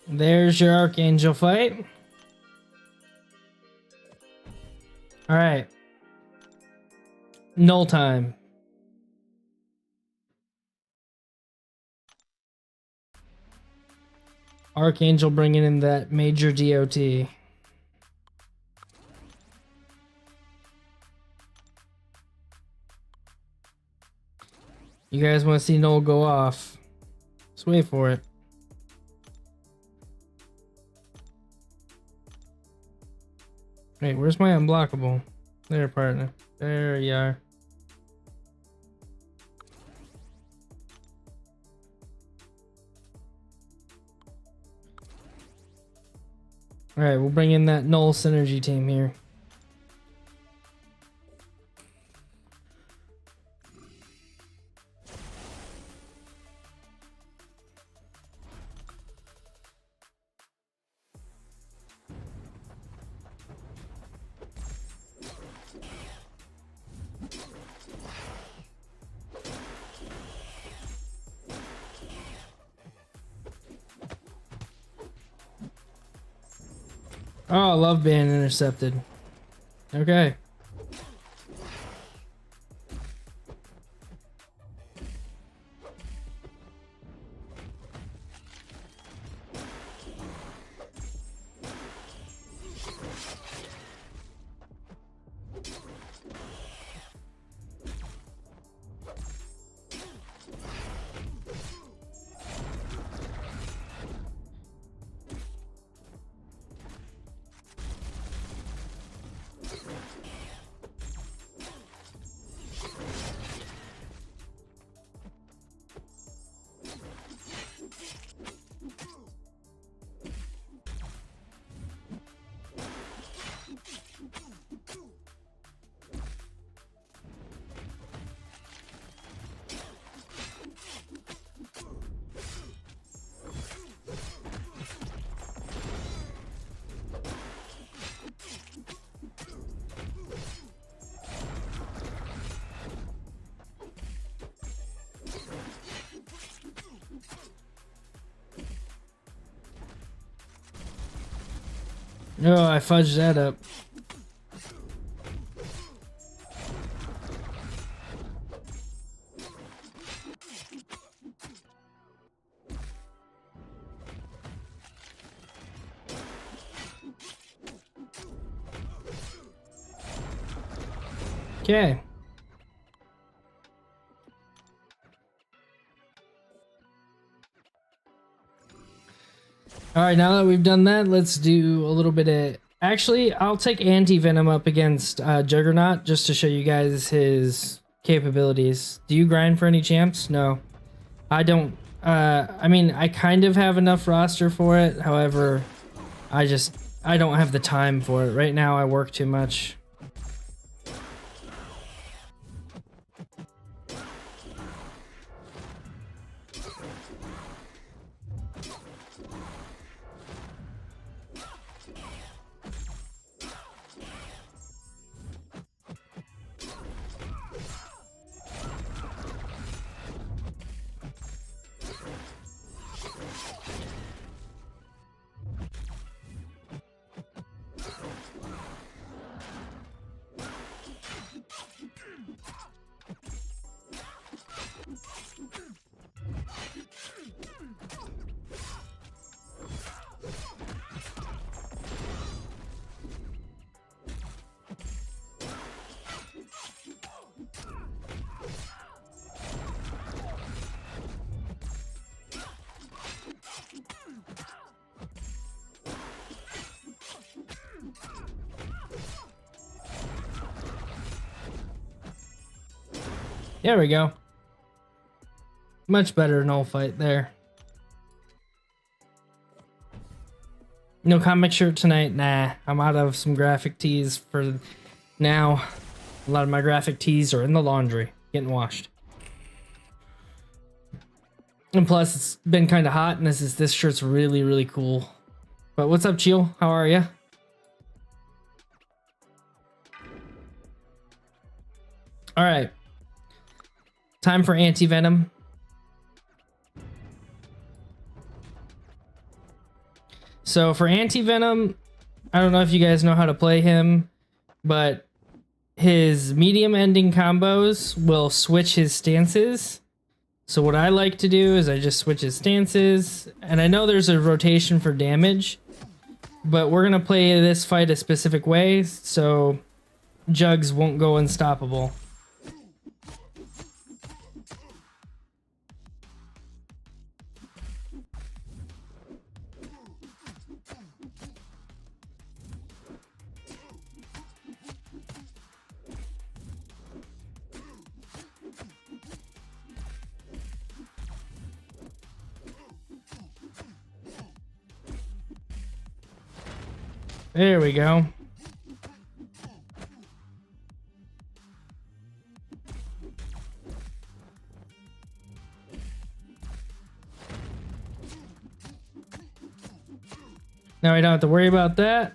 There's your Archangel fight. Alright. Knull time. Archangel bringing in that major DOT. You guys want to see Knull go off? Let's wait for it. Wait, where's my unblockable? There, partner. There you are. Alright, we'll bring in that Knull synergy team here. Oh, I love being intercepted. Okay. Oh, I fudged that up. Okay. All right, now that we've done that, let's do a little bit of... Actually, I'll take Anti-Venom up against Juggernaut just to show you guys his capabilities. Do you grind for any champs? No. I don't... I mean, I kind of have enough roster for it. However, I don't have the time for it. Right now, I work too much. There we go. Much better Knull fight there. No comic shirt tonight? Nah, I'm out of some graphic tees for now. A lot of my graphic tees are in the laundry, getting washed. And plus, it's been kind of hot, and this shirt's really, really cool. But what's up, Chiel? How are ya? All right. Time for Anti-Venom. So for Anti-Venom, I don't know if you guys know how to play him, but his medium ending combos will switch his stances. So what I like to do is I just switch his stances, and I know there's a rotation for damage, but we're gonna play this fight a specific way so Jugs won't go unstoppable. There we go. Now we don't have to worry about that.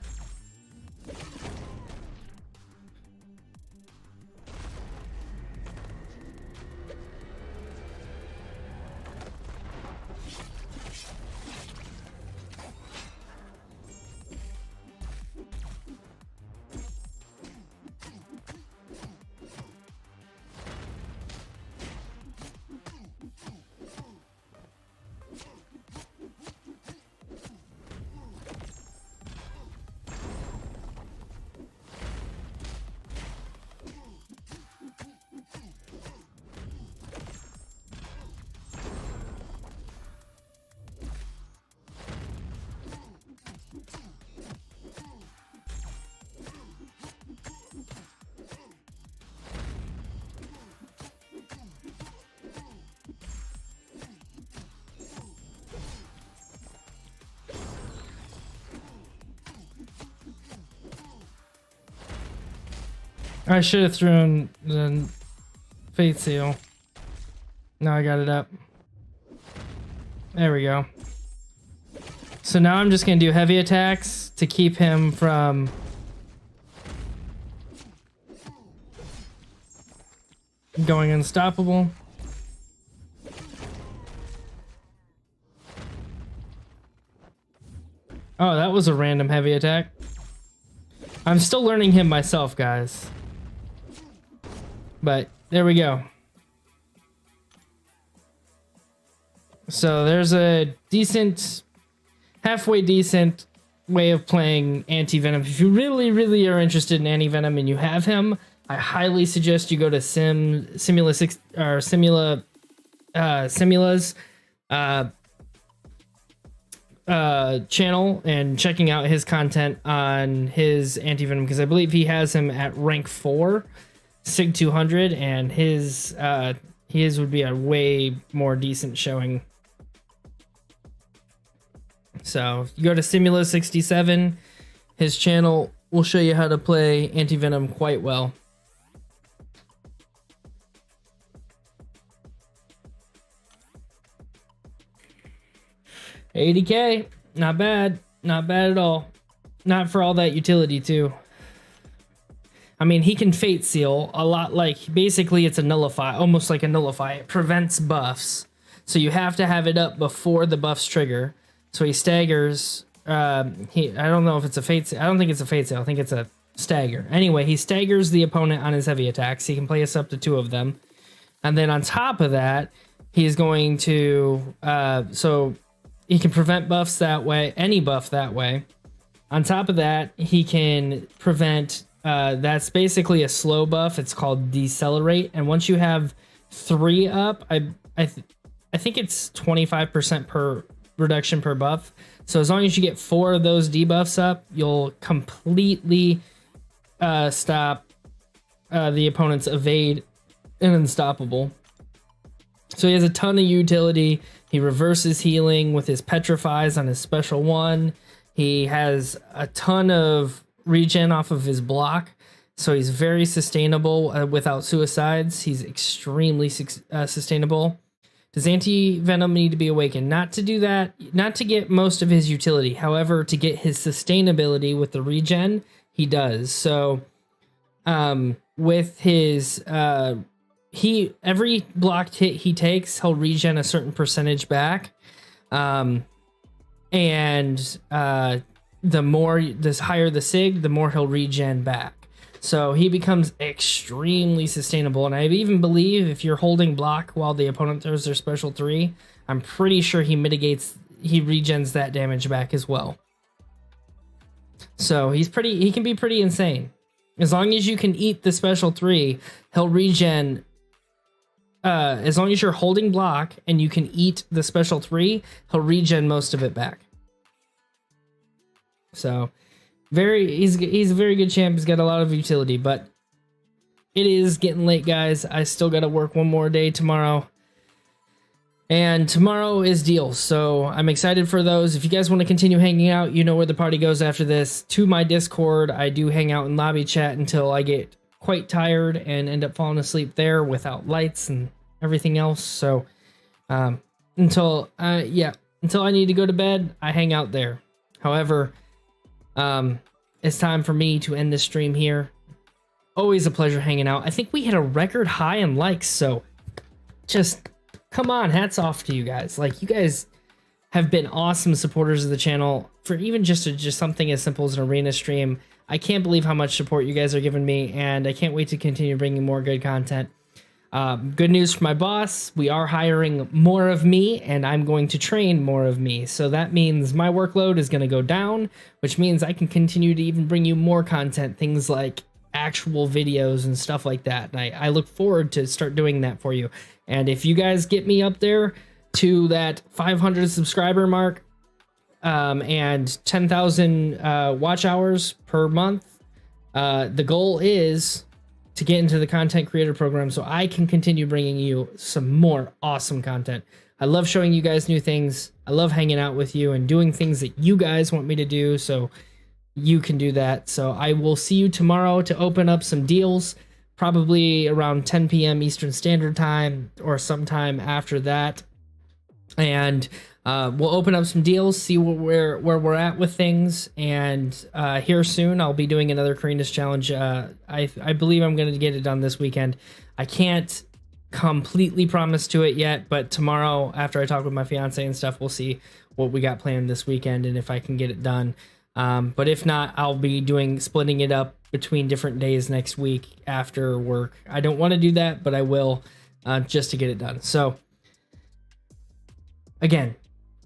I should have thrown the Fate Seal. Now I got it up. There we go. So now I'm just going to do heavy attacks to keep him from going unstoppable. Oh, that was a random heavy attack. I'm still learning him myself, guys. But there we go. So there's a decent, halfway decent way of playing Anti-Venom. If you really, really are interested in Anti-Venom and you have him, I highly suggest you go to Simula's channel and checking out his content on his Anti-Venom, because I believe he has him at rank 4. Sig 200, and his would be a way more decent showing. So you go to Simula67, his channel will show you how to play Anti-Venom quite well. $80K, not bad at all. Not for all that utility too. I mean, he can Fate Seal a lot, like, basically it's a nullify, almost like a nullify. It prevents buffs. So you have to have it up before the buffs trigger. So he staggers, I don't know if it's a Fate Seal. I don't think it's a Fate Seal. I think it's a stagger. Anyway, he staggers the opponent on his heavy attacks. He can place up to 2 of them. And then on top of that, he's going to, so he can prevent buffs that way, any buff that way. On top of that, he can prevent... that's basically a slow buff. It's called Decelerate, and once you have 3 up, I think it's 25% per reduction per buff. So as long as you get 4 of those debuffs up, you'll completely stop the opponent's evade and unstoppable. So he has a ton of utility. He reverses healing with his petrifies on his special 1. He has a ton of regen off of his block, so he's very sustainable without suicides. He's extremely sustainable. Does Anti-Venom need to be awakened? Not to do that, not to get most of his utility. However, to get his sustainability with the regen, he does. So with his every blocked hit he takes, he'll regen a certain percentage back. The higher the sig, the more he'll regen back. So he becomes extremely sustainable. And I even believe if you're holding block while the opponent throws their special 3, I'm pretty sure he regens that damage back as well. So he can be pretty insane. As long as you can eat the special 3, he'll regen. As long as you're holding block and you can eat the special 3, he'll regen most of it back. So he's a very good champ. He's got a lot of utility, but it is getting late, guys. I still got to work one more day tomorrow. And tomorrow is deals, so I'm excited for those. If you guys want to continue hanging out, you know where the party goes after this. To my Discord, I do hang out in lobby chat until I get quite tired and end up falling asleep there without lights and everything else. So until I need to go to bed, I hang out there. However, it's time for me to end this stream here. Always a pleasure hanging out. I think we hit a record high in likes, so just come on, hats off to you guys. Like, you guys have been awesome supporters of the channel for even just something as simple as an arena stream. I can't believe how much support you guys are giving me, and I can't wait to continue bringing more good content. Good news for my boss, we are hiring more of me, and I'm going to train more of me. So that means my workload is going to go down, which means I can continue to even bring you more content, things like actual videos and stuff like that. And I look forward to start doing that for you. And if you guys get me up there to that 500 subscriber mark and 10,000 watch hours per month, the goal is to get into the content creator program so I can continue bringing you some more awesome content. I love showing you guys new things. I love hanging out with you and doing things that you guys want me to do, so you can do that. So I will see you tomorrow to open up some deals, probably around 10 p.m. Eastern Standard Time or sometime after that. And we'll open up some deals, see where we're at with things. And here soon, I'll be doing another Karina's Challenge. I believe I'm going to get it done this weekend. I can't completely promise to it yet, but tomorrow, after I talk with my fiance and stuff, we'll see what we got planned this weekend and if I can get it done. But if not, I'll be splitting it up between different days next week after work. I don't want to do that, but I will just to get it done. So again,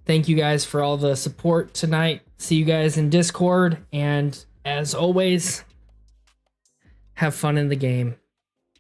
thank you guys for all the support tonight. See you guys in Discord. And as always, have fun in the game.